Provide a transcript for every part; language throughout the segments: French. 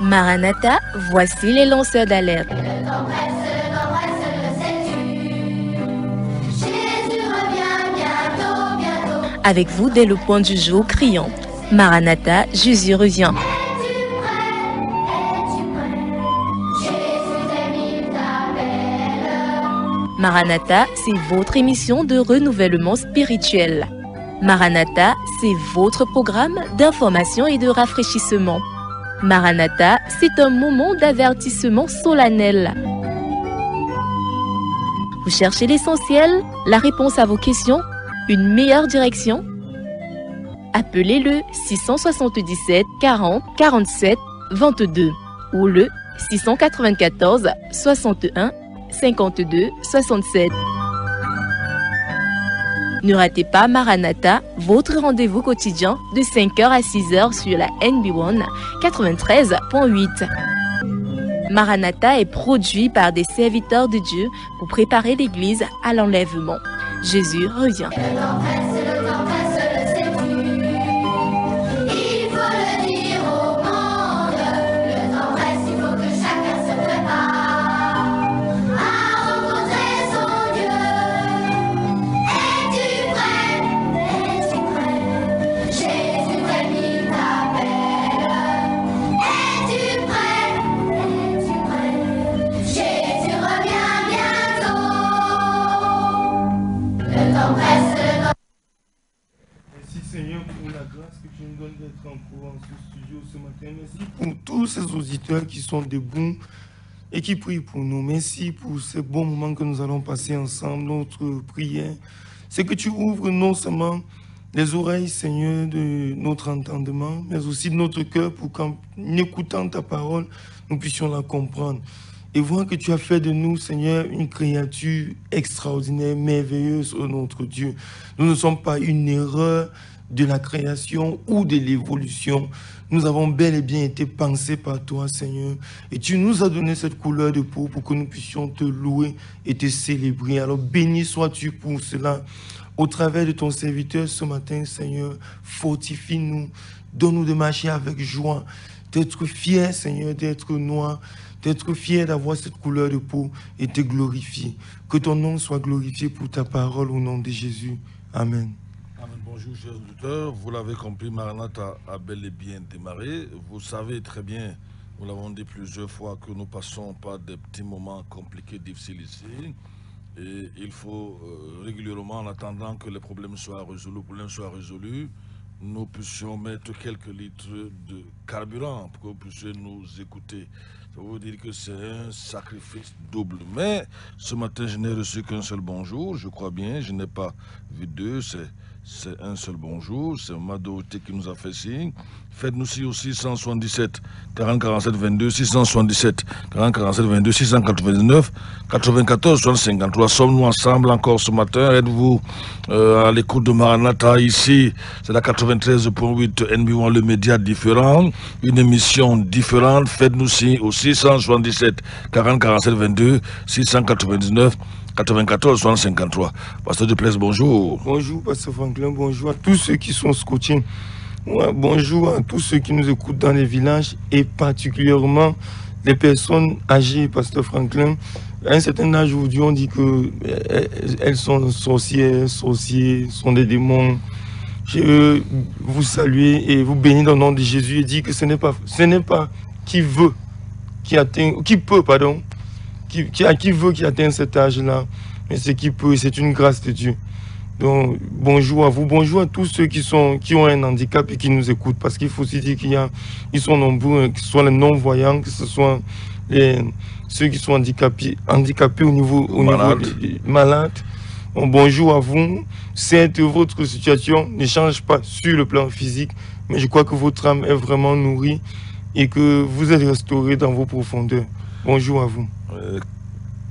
Maranatha, voici les lanceurs d'alerte. Avec vous dès le point du jour criant Maranatha, Jésus revient. Maranatha, c'est votre émission de renouvellement spirituel. Maranatha, c'est votre programme d'information et de rafraîchissement. Maranatha, c'est un moment d'avertissement solennel. Vous cherchez l'essentiel, la réponse à vos questions, une meilleure direction? Appelez le 677 40 47 22 ou le 694 61 52 67. Ne ratez pas Maranatha, votre rendez-vous quotidien de 5h à 6h sur la NB1 93.8. Maranatha est produit par des serviteurs de Dieu pour préparer l'Église à l'enlèvement. Jésus revient. D'être encore en ce studio ce matin. Merci pour tous ces auditeurs qui sont debout et qui prient pour nous. Merci pour ces bons moments que nous allons passer ensemble, notre prière. C'est que tu ouvres non seulement les oreilles, Seigneur, de notre entendement, mais aussi de notre cœur pour qu'en écoutant ta parole, nous puissions la comprendre. Et voir que tu as fait de nous, Seigneur, une créature extraordinaire, merveilleuse, oh notre Dieu. Nous ne sommes pas une erreur de la création ou de l'évolution. Nous avons bel et bien été pensés par toi, Seigneur. Et tu nous as donné cette couleur de peau pour que nous puissions te louer et te célébrer. Alors béni sois-tu pour cela. Au travers de ton serviteur ce matin, Seigneur, fortifie-nous. Donne-nous de marcher avec joie. D'être fiers, Seigneur, d'être noirs. D'être fiers d'avoir cette couleur de peau et te glorifier. Que ton nom soit glorifié pour ta parole au nom de Jésus. Amen. Bonjour chers auditeurs, vous l'avez compris, Maranatha a bel et bien démarré. Vous savez très bien, nous l'avons dit plusieurs fois, que nous passons par des petits moments compliqués, difficiles ici. Et il faut régulièrement, en attendant que les problèmes soient résolus, nous puissions mettre quelques litres de carburant pour que vous puissiez nous écouter. Ça veut dire que c'est un sacrifice double. Mais ce matin, je n'ai reçu qu'un seul bonjour, je crois bien, je n'ai pas vu deux, c'est un seul bonjour, c'est Madouté qui nous a fait signe. Faites-nous si au 677 40 47 22, 677 40 47 22, 699 94 53. Sommes-nous ensemble encore ce matin? Êtes-vous à l'écoute de Maranatha ici? C'est la 93.8 NB1, le média différent, une émission différente. Faites-nous si au 677 40 47 22, 699 94 53. Pasteur Duplessis, bonjour. Bonjour, Pasteur Franklin. Bonjour à tous ceux qui sont scotchés. Ouais, bonjour à tous ceux qui nous écoutent dans les villages et particulièrement les personnes âgées, Pasteur Franklin. À un certain âge, aujourd'hui, on dit qu'elles sont sorcières, sorciers, sont des démons. Je veux vous saluer et vous bénir dans le nom de Jésus et dire que ce n'est pas qui veut, qui atteint cet âge-là, mais c'est qui peut, c'est une grâce de Dieu. Donc, bonjour à vous, bonjour à tous ceux qui ont un handicap et qui nous écoutent, parce qu'il faut aussi dire ils sont nombreux, que ce soit les non-voyants, que ce soit ceux qui sont handicapés au niveau des malades. Bon, bonjour à vous. Certes, votre situation ne change pas sur le plan physique, mais je crois que votre âme est vraiment nourrie et que vous êtes restauré dans vos profondeurs. Bonjour à vous.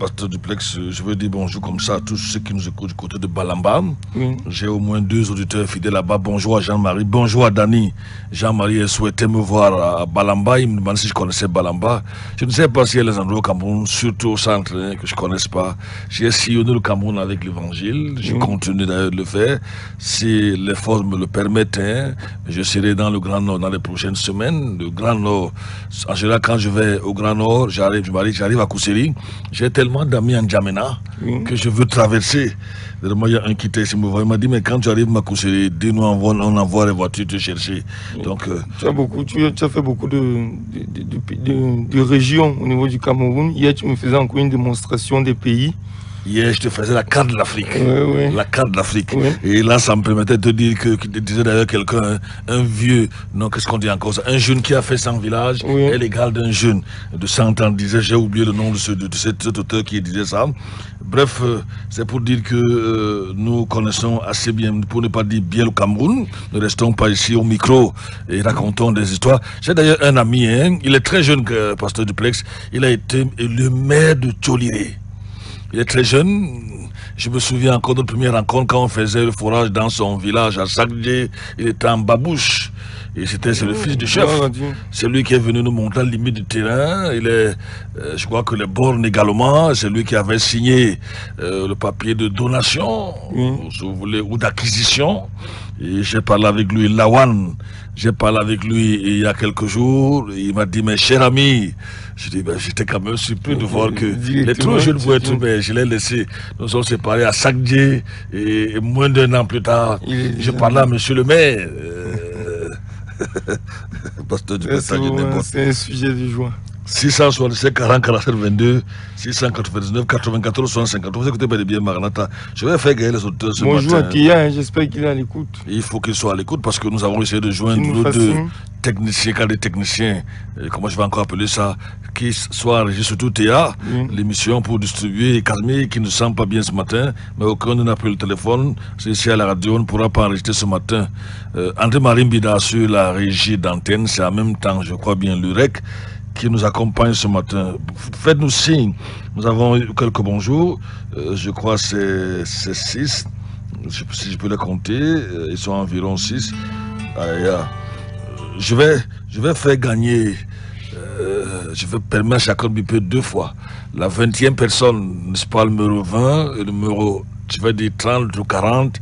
Pasteur Duplex, je veux dire bonjour comme ça à tous ceux qui nous écoutent du côté de Balamba. Oui. J'ai au moins 2 auditeurs fidèles là-bas. Bonjour à Jean-Marie, bonjour à Dani. Jean-Marie souhaitait me voir à Balamba. Il me demandait si je connaissais Balamba. Je ne sais pas s'il y a les endroits au Cameroun, surtout au centre, que je ne connaisse pas. J'ai sillonné le Cameroun avec l'évangile. Je continue d'ailleurs de le faire. Si les forces me le permettent, je serai dans le Grand Nord dans les prochaines semaines. Le Grand Nord, en général, quand je vais au Grand Nord, j'arrive à Kousséri. J'ai tellement d'amis en Djamena que je veux traverser. Moi, il y a un qui était ici, il m'a dit, mais quand tu arrives à Kousséri, dis-nous, on envoie les voitures te chercher. Donc, tu as fait beaucoup de régions au niveau du Cameroun. Hier, tu me faisais encore une démonstration des pays. Hier, je te faisais la carte de l'Afrique. Oui. La carte de l'Afrique. Oui. Et là, ça me permettait de te dire que disait d'ailleurs quelqu'un, un vieux, non, qu'est-ce qu'on dit encore ça? Un jeune qui a fait 100 villages est l'égal d'un jeune de 100 ans. Disait, j'ai oublié le nom de cet auteur qui disait ça. Bref, c'est pour dire que nous connaissons assez bien, pour ne pas dire bien le Cameroun. Ne restons pas ici au micro et racontons des histoires. J'ai d'ailleurs un ami, il est très jeune, Pasteur Duplex. Il a été le maire de Tcholiré. Il est très jeune. Je me souviens encore de notre première rencontre quand on faisait le forage dans son village à Sakdje. Il était en babouche. Et c'est le fils du chef. C'est lui qui est venu nous montrer la limite du terrain. Il est, je crois que les bornes également. C'est lui qui avait signé le papier de donation, si vous voulez, ou d'acquisition. Et j'ai parlé avec lui, Lawan. J'ai parlé avec lui il y a quelques jours. Il m'a dit, mes chers amis, j'étais quand même surpris de voir que les trop jeunes vont être, mais je l'ai laissé. Nous sommes séparés à Sakdje et moins d'1 an plus tard, je parlais à monsieur le maire. C'est un sujet de joie. 667 40 47 22 699 94 65. Vous écoutez bien Maranatha. Je vais faire gagner les auteurs ce matin. Bonjour à Kia, j'espère qu'il est à l'écoute. Il faut qu'il soit à l'écoute parce que nous avons essayé de joindre nos 2 techniciens, car des techniciens, comment je vais encore appeler ça, qui soient enregistrés surtout Théa, l'émission pour distribuer et calmer, qui ne sent pas bien ce matin, mais aucun n'a pris le téléphone. C'est ici à la radio, on ne pourra pas enregistrer ce matin. André-Marie Mbida sur la régie d'antenne, c'est en même temps, je crois bien, l'UREC, qui nous accompagne ce matin. Faites-nous signe. Nous avons eu quelques bonjours. Je crois que c'est 6. Si je peux les compter, ils sont environ 6. Je vais faire gagner, je vais permettre à chacun de biper 2 fois. La 20e personne, n'est-ce pas, le numéro 20, et le numéro, je vais dire 30 ou 40,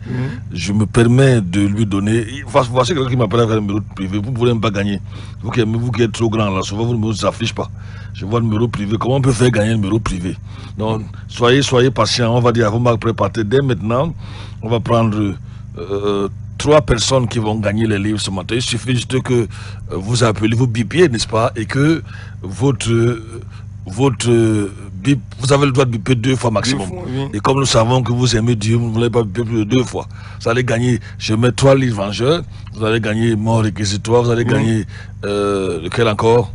je me permets de lui donner. Voici quelqu'un qui m'appelle avec un numéro privé, vous ne voulez même pas gagner. Vous qui êtes trop grand là, souvent vos numéros ne s'affichent pas. Je vois le numéro privé. Comment on peut faire gagner un numéro privé? Donc, soyez patients, on va dire à vous préparer dès maintenant. On va prendre 3 personnes qui vont gagner les livres ce matin. Il suffit juste que vous appelez, vous bipiez, n'est-ce pas, et que votre bip, vous avez le droit de biper 2 fois maximum. Et comme nous savons que vous aimez Dieu, vous ne voulez pas biper plus de 2 fois. Vous allez gagner, je mets 3 livres en jeu, vous allez gagner Mort réquisitoire, vous allez gagner, lequel encore?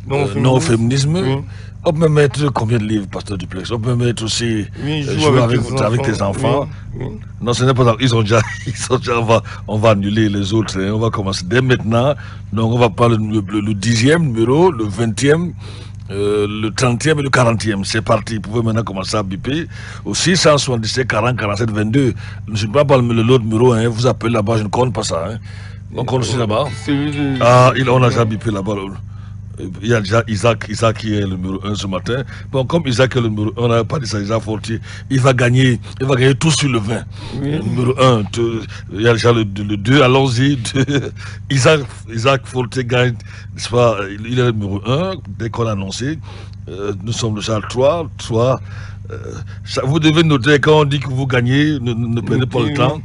Non au féminisme. On peut mettre combien de livres, Pasteur Duplex? On peut mettre aussi jouer avec tes enfants. Non, ce n'est pas. Ils sont déjà on va annuler les autres. On va commencer dès maintenant. Donc, on va prendre le 10e numéro, le 20e, le 30e et le 40e. C'est parti. Vous pouvez maintenant commencer à biper. Au 677 40 47 22. Je ne vais pas l'autre numéro. Vous appelez là-bas. Je ne compte pas ça. On compte aussi là-bas. On a déjà bipé là-bas. Il y a déjà Isaac qui est le numéro 1 ce matin. Bon, comme Isaac est le numéro 1, on n'a pas dit ça, Isaac Fortier, il va gagner tout sur le 20. Le numéro 1, il y a déjà le 2, allons-y. Isaac Fortier gagne, n'est-ce pas, il est le numéro 1, dès qu'on l'a annoncé. Nous sommes déjà 3. Vous devez noter, quand on dit que vous gagnez, ne perdez pas le temps.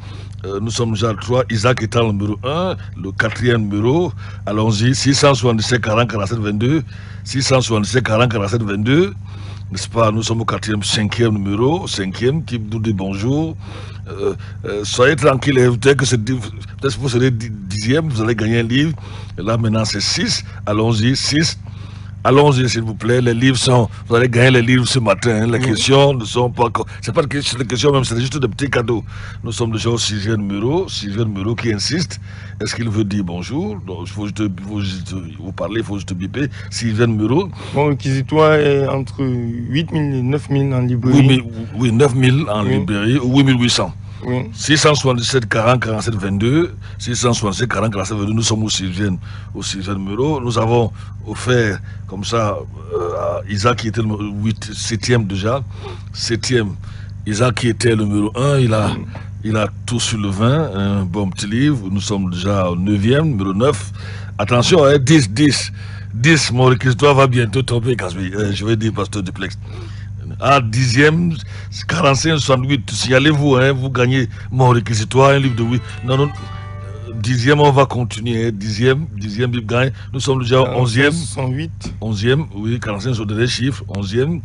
Nous sommes déjà 3, Isaac étant le numéro 1, le 4e numéro, allons-y, 677 40 47 22, 677 40 47 22, n'est-ce pas, nous sommes au 5e numéro, 5e, qui nous dit bonjour, soyez tranquille, peut-être que vous serez 10e, vous allez gagner un livre, et là maintenant c'est 6, allons-y, 6, Allons-y, s'il vous plaît. Les livres sont... Vous allez gagner les livres ce matin. Les questions ne sont pas... C'est pas des questions même, c'est juste des petits cadeaux. Nous sommes déjà au 6e numéro qui insiste. Est-ce qu'il veut dire bonjour? Donc, il faut juste vous parler, il faut juste biper. 6e numéro. Mon réquisitoire est entre 8 000 et 9 000 en librairie. Oui, 9 000 en librairie, 8 800. Oui. 677 40 47 22, 667 40 47 22, nous sommes au 6e numéro. Nous avons offert comme ça à Isaac qui était le 7e déjà. 7e, Isaac qui était le numéro 1, il a tout sur le vin, un bon petit livre. Nous sommes déjà au 9e, numéro 9. Attention, 10, mon réquisitoire va bientôt tomber, je vais dire Pasteur Duplex. À 10e, 45-68, signalez-vous, hein, vous gagnez mon réquisitoire, un livre de 8. Non, 10e, on va continuer, 10e, il gagne. Nous sommes déjà au 11e. 11e, oui, 45 sur des chiffres, 11e.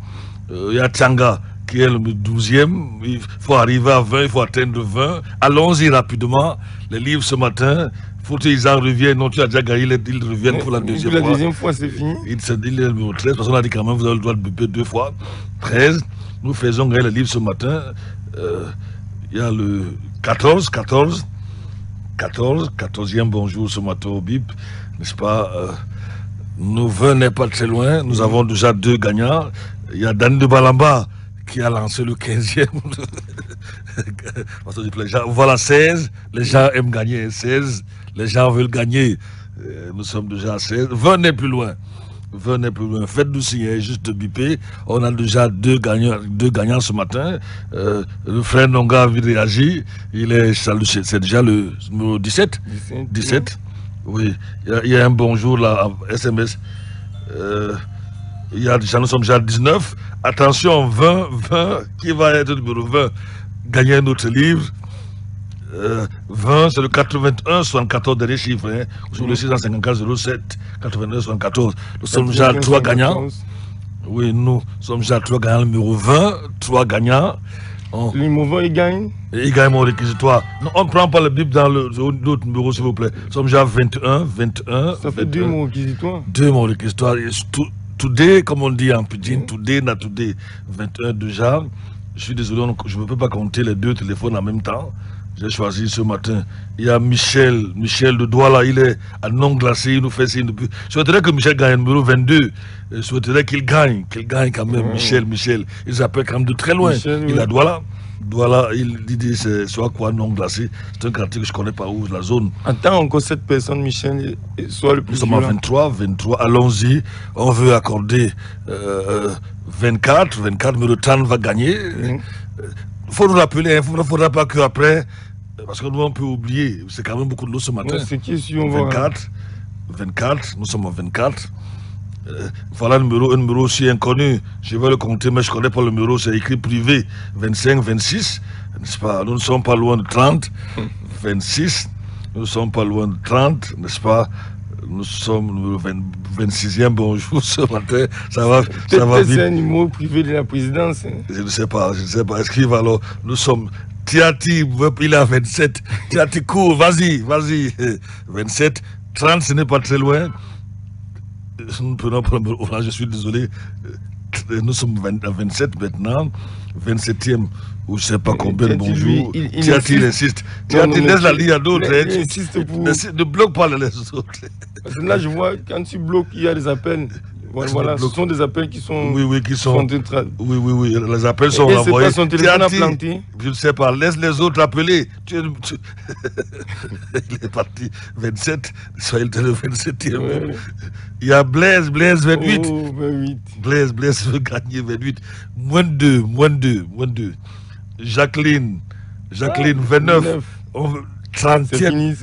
Il y a Tchanga qui est le 12e. Il faut arriver à 20, il faut atteindre 20. Allons-y rapidement. Les livres ce matin. Faut qu'ils en reviennent. Non, tu as déjà gagné, ils reviennent pour la deuxième fois. La deuxième fois, c'est fini. Il est le numéro 13, parce qu'on a dit quand même, vous avez le droit de buper 2 fois. 13, nous faisons gagner le livre ce matin. Il y a le 14e bonjour ce matin au BIP, n'est-ce pas? Nous venons pas très loin, nous avons déjà 2 gagnants. Il y a Dan de Balamba qui a lancé le 15e. Voilà 16, les gens aiment gagner 16, les gens veulent gagner. Nous sommes déjà à 16. Venez plus loin. Faites-nous signer, juste biper. On a déjà 2 gagnants ce matin. Le frère Nonga a réagi. C'est déjà le numéro 17. 17. Oui. Il y a un bonjour là, SMS. Nous sommes déjà à 19. Attention, 20, qui va être le numéro 20? Gagner notre livre. 20, c'est le 81, 74 derniers chiffres. Hein, sur le 654 07, 89, 74. Nous sommes déjà à 3 gagnants. Oui, nous sommes déjà à 3 gagnants. Le numéro 20, 3 gagnants. Le numéro 20, il gagne? Il gagne mon réquisitoire. Non, on ne prend pas le bip dans l'autre numéro, s'il vous plaît. Nous sommes déjà à 21. Ça fait 2 mon réquisitoire. 2 mon réquisitoire. Today, comme on dit en pidgin, today, not today. 21 déjà. Je suis désolé, je ne peux pas compter les 2 téléphones en même temps. J'ai choisi ce matin. Il y a Michel de Douala, il est à non glacé, il nous fait signe depuis. Je souhaiterais que Michel gagne le numéro 22. Je souhaiterais qu'il gagne quand même. Michel. Il s'appelle quand même de très loin. Michel, il est à Douala. Il dit c'est soit quoi non glacé. C'est un quartier que je ne connais pas où, la zone. Attends encore cette personne, Michel, soit le plus. Nous sommes à 23. Allons-y. On veut accorder 24. 24, mais le temps va gagner. Il faut nous rappeler, il ne faudra pas qu'après, parce que nous on peut oublier, c'est quand même beaucoup de l'eau ce matin. C'est qui si on 24, nous sommes à 24. Voilà un numéro aussi inconnu, je vais le compter, mais je ne connais pas le numéro, c'est écrit privé, 25, 26, n'est-ce pas? Nous ne sommes pas loin de 30, 26, nous ne sommes pas loin de 30, n'est-ce pas? Nous sommes le 26e bonjour ce matin. Ça va vite. C'est un numéro privé de la présidence. Hein. Je ne sais pas. Est-ce qu'il va alors? Nous sommes. Tiati, il est à 27. Tiati, cours, vas-y. 27. 30, ce n'est pas très loin. Nous prenons pas le je suis désolé. Nous sommes à 27 maintenant. 27e. Ou je ne sais pas combien de bonjours. Tiati, il insiste. Tiati, laisse la ligne à d'autres. Ne bloque pas les autres. Parce que là, je vois, quand tu bloques, il y a des appels. Voilà, ce sont des appels qui sont... Oui, les appels sont envoyés. Et c'est pas son téléphone à planter? Je ne sais pas, laisse les autres appeler. Il est parti 27, soyez le 27e. Ouais. Il y a Blaise 28. Oh, 28. Blaise veut gagner 28. Moins 2. Jacqueline 29. 30e.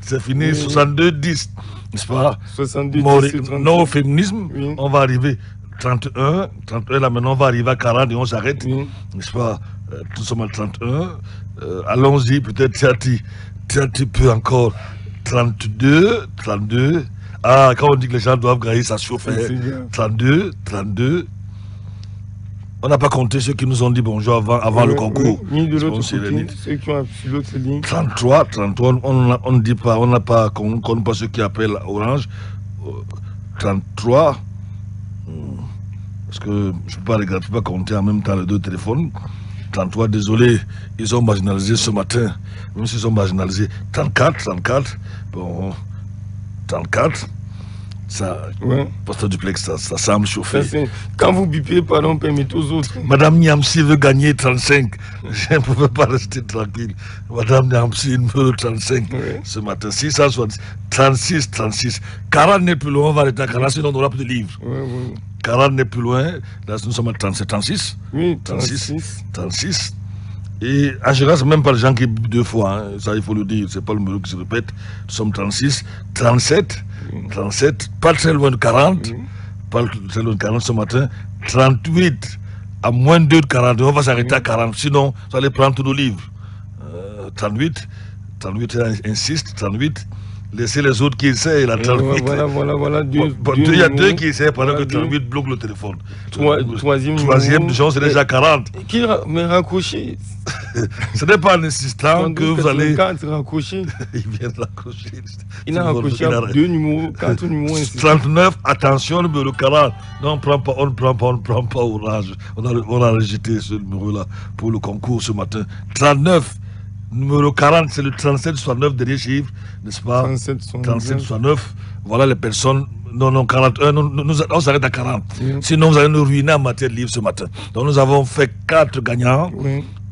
C'est fini, oui. 62, 10. N'est-ce pas? 62, 10. Non au féminisme, oui. On va arriver 31 là maintenant, on va arriver à 40 et on s'arrête. Oui. N'est-ce pas? Nous sommes à 31. Allons-y, peut-être Tiati peut encore 32. Ah, quand on dit que les gens doivent gagner, ça chauffe. 32. On n'a pas compté ceux qui nous ont dit bonjour avant le concours. Ni de l'autre côté, ceux qui ont sur l'autre ligne. 33, on ne dit pas, on ne compte pas ceux qui appellent Orange. 33, Parce que je ne peux pas compter en même temps les deux téléphones. 33, désolé, ils ont marginalisé ce matin. Même s'ils ont marginalisé 34. Bon, 34. Ça, ouais. Pasteur Duplex, ça semble chauffer. Quand vous bipez, pardon, permettez aux autres. Madame Niamsi veut gagner 35. Je ne pouvais pas rester tranquille. Madame Niamsi, numéro 35, ce matin. 636, 40 n'est plus loin, on va arrêter à 40, sinon on n'aura plus de livres. 40 n'est plus loin, là nous sommes à 37, 36. Oui, 36. Et en général, ce n'est même pas les gens qui bipent deux fois, hein. Ça il faut le dire, ce n'est pas le numéro qui se répète. Nous sommes 36, 37, pas très loin de 40, pas très loin de 40 ce matin, 38, à moins de 2 de 40, on va s'arrêter à 40, sinon vous allez prendre tous nos livres. 38, insiste, 38. Laissez les autres qui essayent, la 38. Voilà. Il y a deux qui essayent pendant que 38 bloque le téléphone. Troisième genre, c'est déjà 40. Qui mais raccroché. Ce n'est pas en insistant que vous allez. Raccroché. Il vient de raccrocher. Il a raccroché à 2 numéros, 4 numéros. 39, attention, numéro 40. Non, on ne prend pas Orange. On a rejeté ce numéro-là pour le concours ce matin. 39. Numéro 40, c'est le 37-69, dernier chiffre, n'est-ce pas? 37-69. Voilà les personnes. Non, 41. On s'arrête à 40. Sinon, vous allez nous ruiner en matière de livres ce matin. Donc, nous avons fait 4 gagnants.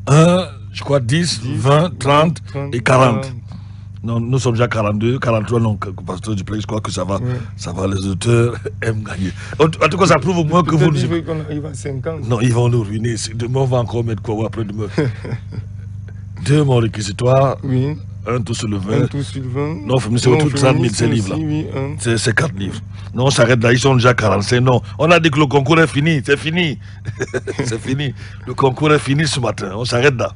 1, je crois 10, 20, 30 et 40. Non, nous sommes déjà 42, 43, non, Pasteur Duplex, je crois que ça va, les auteurs aiment gagner. En tout cas, ça prouve au moins que vous... qu'on arrive à 50. Non, ils vont nous ruiner. Demain, on va encore mettre quoi après demain? 2 mon réquisitoire, un tout sur le 20. Non, c'est autour de 30 000 ces livres-là. C'est 4 livres. Non, on s'arrête là, ils sont déjà 45. Non, on a dit que le concours est fini, c'est fini. C'est fini. Le concours est fini ce matin, on s'arrête là.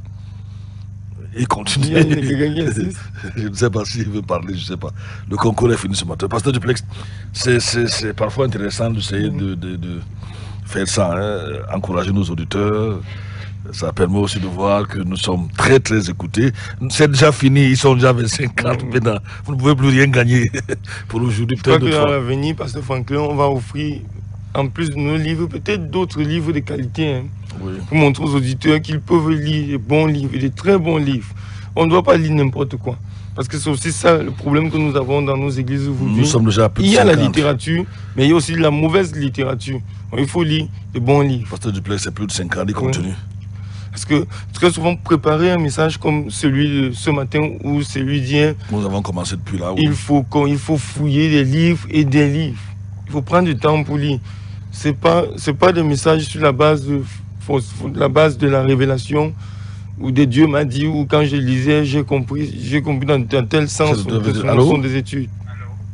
Il continue. Je ne sais pas s'il veut parler, je ne sais pas. Le concours est fini ce matin. Pasteur Duplex, c'est parfois intéressant d'essayer de faire ça, hein, encourager nos auditeurs. Ça permet aussi de voir que nous sommes très très écoutés. C'est déjà fini, ils sont déjà 25 maintenant. Vous ne pouvez plus rien gagner pour aujourd'hui. Peut-être qu'à l'avenir, Pasteur Franklin, on va offrir, en plus de nos livres, peut-être d'autres livres de qualité, hein, pour montrer aux auditeurs qu'ils peuvent lire des bons livres, des très bons livres. On ne doit pas lire n'importe quoi. Parce que c'est aussi ça le problème que nous avons dans nos églises aujourd'hui. Nous sommes déjà à plus de 50. Il y a la littérature, mais il y a aussi la mauvaise littérature. Il faut lire de bons livres. Pasteur Duplex, c'est plus de 50, il continue. Parce que très souvent, préparer un message comme celui de ce matin ou celui d'hier, nous avons commencé depuis là. Il faut fouiller des livres et des livres. Il faut prendre du temps pour lire. C'est pas des messages sur la base de la révélation ou de Dieu m'a dit, ou quand je lisais, j'ai compris dans tel sens. Ce sont des études.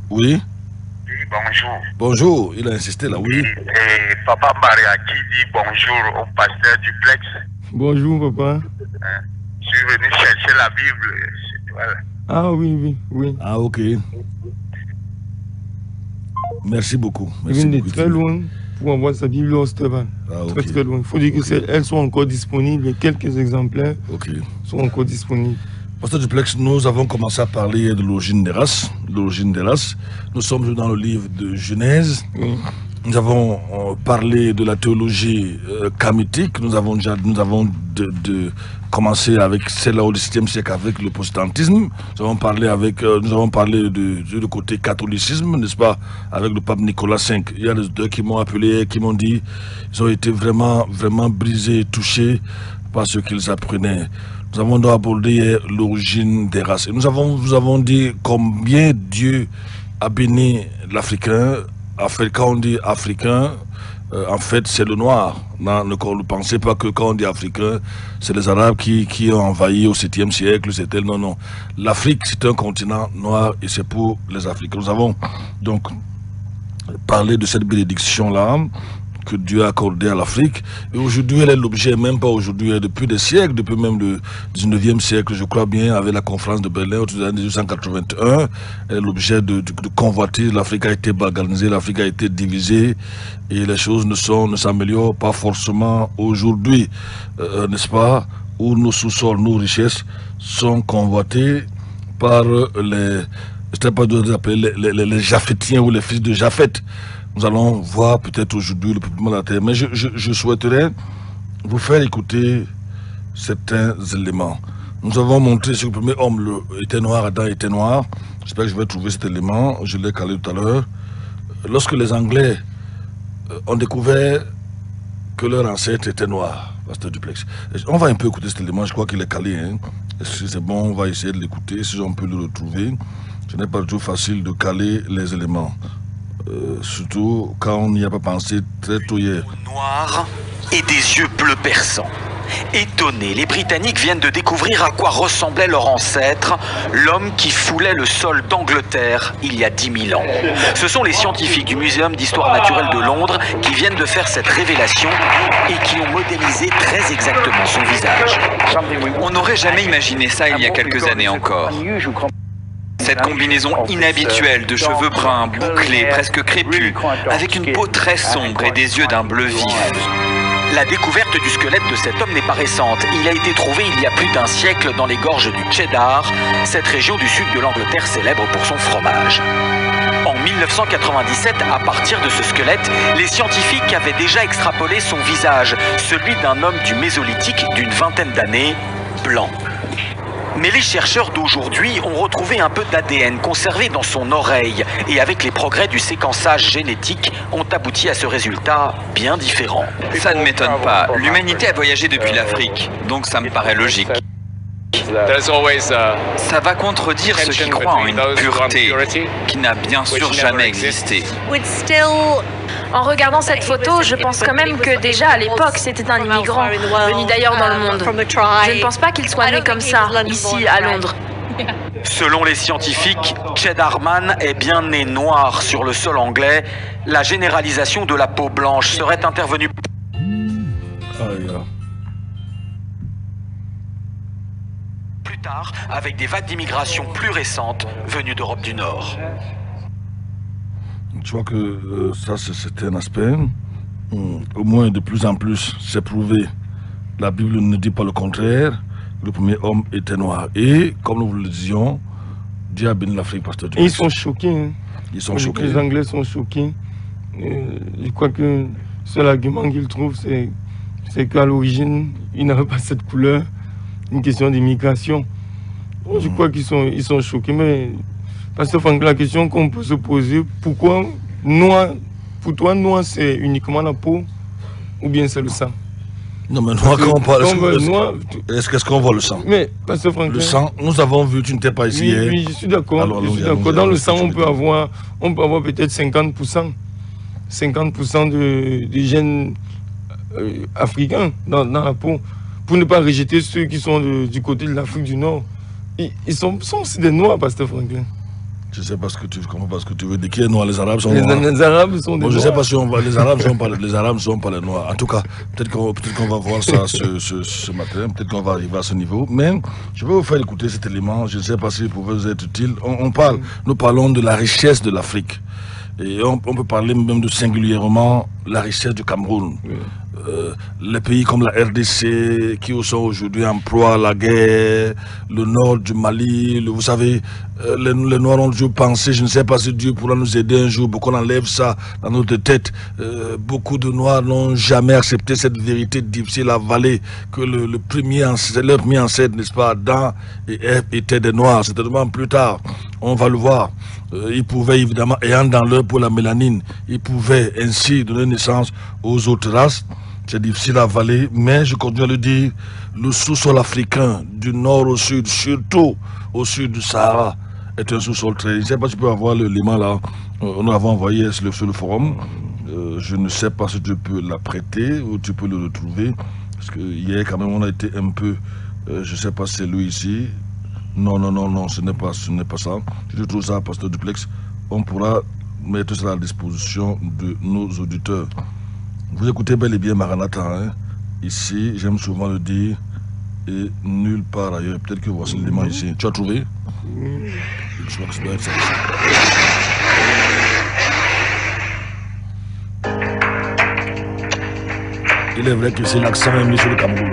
Oui. Bonjour. Bonjour, il a insisté là, oui. Et Papa Maria qui dit bonjour au pasteur Duplex. Bonjour, papa. Je suis venu chercher la Bible. Voilà. Ah oui. Ah, ok. Merci beaucoup. Il vient de très loin pour avoir sa Bible au Stéphane. Très loin. Il faut dire qu'elles sont encore disponibles. Quelques exemplaires sont encore disponibles. Pasteur Duplex, nous avons commencé à parler de l'origine des races. Nous sommes dans le livre de Genèse. Nous avons parlé de la théologie kamitique. Nous avons commencé avec celle-là au XVIIe siècle avec le protestantisme. Nous avons parlé du côté catholicisme, n'est-ce pas, avec le pape Nicolas V. Il y a les deux qui m'ont appelé, qui m'ont dit ils ont été vraiment brisés, touchés par ce qu'ils apprenaient. Nous avons donc abordé l'origine des races. Et nous avons dit combien Dieu a béni l'Africain. Quand on dit africain, en fait c'est le noir. Ne pensez pas que quand on dit africain, c'est les Arabes qui ont envahi au 7e siècle, c'était non. L'Afrique c'est un continent noir et c'est pour les Africains. Nous avons donc parlé de cette bénédiction-là que Dieu a accordée à l'Afrique. Et aujourd'hui, elle est l'objet, même pas aujourd'hui, depuis des siècles, depuis même le 19e siècle, je crois bien, avec la conférence de Berlin, autour de 1881, elle est l'objet de convoitises. L'Afrique a été balkanisée, l'Afrique a été divisée, et les choses ne s'améliorent pas forcément aujourd'hui, n'est-ce pas, où nos sous-sols, nos richesses sont convoités par les Japhétiens ou les fils de Japheth. Nous allons voir peut-être aujourd'hui le peuplement de la terre. Mais je souhaiterais vous faire écouter certains éléments. Nous avons montré sur le premier homme, était noir, Adam était noir. J'espère que je vais trouver cet élément. Je l'ai calé tout à l'heure. Lorsque les Anglais ont découvert que leur ancêtre était noir, Pasteur Duplex. On va un peu écouter cet élément, je crois qu'il est calé. Hein. Si c'est bon, on va essayer de l'écouter, si on peut le retrouver. Ce n'est pas toujours facile de caler les éléments. Surtout quand on n'y a pas pensé très tôt hier. Noir et des yeux bleus perçants. Étonnés, les Britanniques viennent de découvrir à quoi ressemblait leur ancêtre, l'homme qui foulait le sol d'Angleterre il y a 10 000 ans. Ce sont les scientifiques du Muséum d'Histoire Naturelle de Londres qui viennent de faire cette révélation et qui ont modélisé très exactement son visage. On n'aurait jamais imaginé ça il y a quelques années encore. Cette combinaison inhabituelle de cheveux bruns, bouclés, presque crépus, avec une peau très sombre et des yeux d'un bleu vif. La découverte du squelette de cet homme n'est pas récente. Il a été trouvé il y a plus d'1 siècle dans les gorges du Cheddar, cette région du sud de l'Angleterre célèbre pour son fromage. En 1997, à partir de ce squelette, les scientifiques avaient déjà extrapolé son visage, celui d'un homme du Mésolithique d'une 20aine d'années, blanc. Mais les chercheurs d'aujourd'hui ont retrouvé un peu d'ADN conservé dans son oreille et avec les progrès du séquençage génétique ont abouti à ce résultat bien différent. Ça ne m'étonne pas. L'humanité a voyagé depuis l'Afrique, donc ça me paraît logique. Ça va contredire ceux qui croient en une pureté qui n'a bien sûr jamais existé. En regardant cette photo, je pense quand même que déjà à l'époque, c'était un immigrant venu d'ailleurs dans le monde. Je ne pense pas qu'il soit né comme ça, ici à Londres. Selon les scientifiques, Cheddarman est bien né noir sur le sol anglais. La généralisation de la peau blanche serait intervenue plus tard avec des vagues d'immigration plus récentes venues d'Europe du Nord. Tu vois que ça, c'est un aspect. Au moins, de plus en plus, c'est prouvé. La Bible ne dit pas le contraire. Le premier homme était noir. Et, comme nous vous le disions, Dieu a béni l'Afrique, Pasteur Dieu. Ils sont choqués. Hein. Ils sont choqués. Les Anglais sont choqués. Je crois que le seul argument qu'ils trouvent, c'est qu'à l'origine, ils n'avaient pas cette couleur. Une question d'immigration. Je crois qu'ils sont choqués, mais... Parce que Franck, la question qu'on peut se poser, pourquoi noir, pour toi, noir, c'est uniquement la peau ou bien c'est le sang? Non, mais noir, quand on parle est-ce qu'on voit le sang? Mais, parce que Franck, le sang, nous avons vu, tu n'étais pas ici hier. Oui, je suis d'accord. Dans le sang, on peut avoir peut-être 50%. 50% de gènes africains dans la peau. Pour ne pas rejeter ceux qui sont du côté de l'Afrique du Nord. Ils sont aussi des noirs, Pasteur Franklin. Je sais pas ce que tu comprends pas ce que tu veux dire. Qui est noir? Les Arabes sont noirs. Les Arabes sont des noirs. Je sais pas si les Arabes ne sont pas les noirs. En tout cas, peut-être qu'on va voir ça ce matin. Peut-être qu'on va arriver à ce niveau. Mais je vais vous faire écouter cet élément. Je ne sais pas s'il pouvait vous être utile. Nous parlons de la richesse de l'Afrique. Et on peut parler même de singulièrement la richesse du Cameroun. Oui. Les pays comme la RDC qui sont aujourd'hui en proie à la guerre, le nord du Mali, vous savez, les Noirs ont toujours pensé, je ne sais pas si Dieu pourra nous aider un jour pour qu'on enlève ça dans notre tête. Beaucoup de Noirs n'ont jamais accepté cette vérité difficile à avaler, que leur premier ancêtre, n'est-ce pas, Adam et Ève étaient des Noirs. Certainement plus tard, on va le voir. Ils pouvaient évidemment, ayant dans leur peau la mélanine, ils pouvaient ainsi donner naissance aux autres races. C'est difficile à avaler, mais je continue à le dire, le sous-sol africain, du nord au sud, surtout au sud du Sahara, est un sous-sol très... Je ne sais pas si tu peux avoir l'élément là, nous l'avons envoyé sur le forum. Je ne sais pas si tu peux l'apprêter ou tu peux le retrouver, parce que hier quand même on a été un peu, je ne sais pas si c'est lui ici. Non, ce n'est pas ça. Si tu trouves ça, Pasteur Duplex, on pourra mettre ça à la disposition de nos auditeurs. Vous écoutez bel et bien Maranatha, hein? Ici, j'aime souvent le dire, et nulle part ailleurs. Peut-être que voici l'élément ici. Tu as trouvé? Je crois que ça doit être ça. Il est vrai que c'est l'accent est mis sur le Cameroun.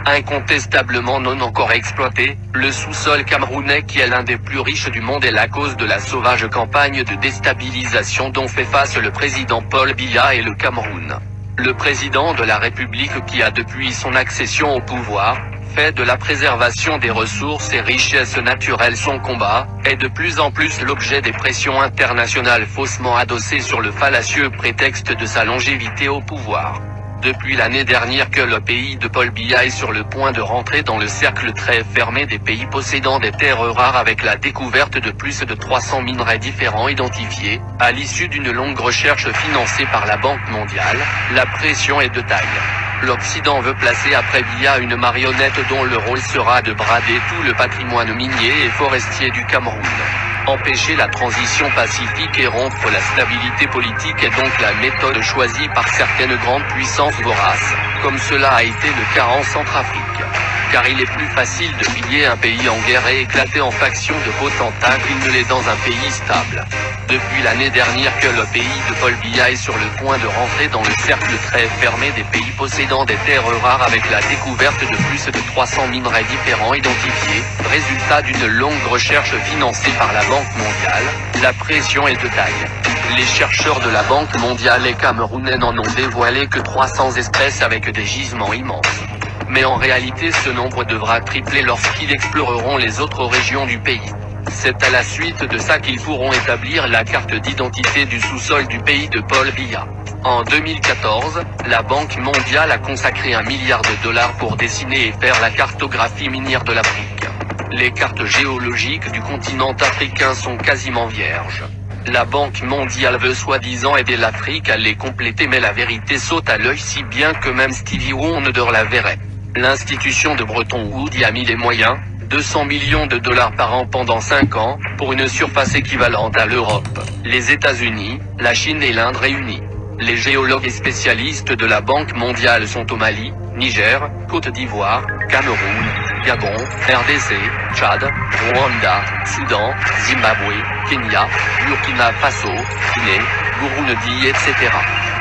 Incontestablement non encore exploité, le sous-sol camerounais qui est l'un des plus riches du monde est la cause de la sauvage campagne de déstabilisation dont fait face le président Paul Biya et le Cameroun. Le président de la République qui a depuis son accession au pouvoir, fait de la préservation des ressources et richesses naturelles son combat, est de plus en plus l'objet des pressions internationales faussement adossées sur le fallacieux prétexte de sa longévité au pouvoir. Depuis l'année dernière que le pays de Paul Biya est sur le point de rentrer dans le cercle très fermé des pays possédant des terres rares avec la découverte de plus de 300 minerais différents identifiés, à l'issue d'une longue recherche financée par la Banque mondiale, la pression est de taille. L'Occident veut placer après Biya une marionnette dont le rôle sera de brader tout le patrimoine minier et forestier du Cameroun. Empêcher la transition pacifique et rompre la stabilité politique est donc la méthode choisie par certaines grandes puissances voraces, comme cela a été le cas en Centrafrique. Car il est plus facile de piller un pays en guerre et éclater en factions de potentats qu'il ne l'est dans un pays stable. Depuis l'année dernière que le pays de Paul Biya est sur le point de rentrer dans le cercle très fermé des pays possédant des terres rares avec la découverte de plus de 300 minerais différents identifiés, résultat d'une longue recherche financée par la Banque mondiale, la pression est de taille. Les chercheurs de la Banque mondiale et camerounais n'en ont dévoilé que 300 espèces avec des gisements immenses. Mais en réalité ce nombre devra tripler lorsqu'ils exploreront les autres régions du pays. C'est à la suite de ça qu'ils pourront établir la carte d'identité du sous-sol du pays de Paul Biya. En 2014, la Banque mondiale a consacré $1 milliard pour dessiner et faire la cartographie minière de l'Afrique. Les cartes géologiques du continent africain sont quasiment vierges. La Banque mondiale veut soi-disant aider l'Afrique à les compléter, mais la vérité saute à l'œil si bien que même Stevie Wonder la verrait. L'institution de Bretton Woods y a mis les moyens, $200 millions par an pendant 5 ans, pour une surface équivalente à l'Europe, les États-Unis, la Chine et l'Inde réunis. Les géologues et spécialistes de la Banque mondiale sont au Mali, Niger, Côte d'Ivoire, Cameroun, Gabon, RDC, Tchad, Rwanda, Soudan, Zimbabwe, Kenya, Burkina Faso, Guinée, Burundi, etc.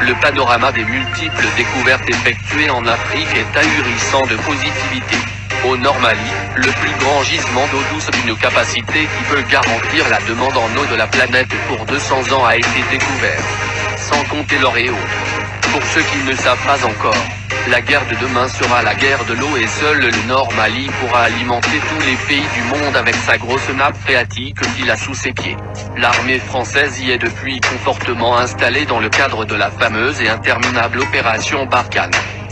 Le panorama des multiples découvertes effectuées en Afrique est ahurissant de positivité. Au Nord Mali, le plus grand gisement d'eau douce d'une capacité qui peut garantir la demande en eau de la planète pour 200 ans a été découvert. Sans compter l'or et autres. Pour ceux qui ne savent pas encore, la guerre de demain sera la guerre de l'eau et seul le Nord Mali pourra alimenter tous les pays du monde avec sa grosse nappe phréatique qu'il a sous ses pieds. L'armée française y est depuis confortablement installée dans le cadre de la fameuse et interminable opération Barkhane.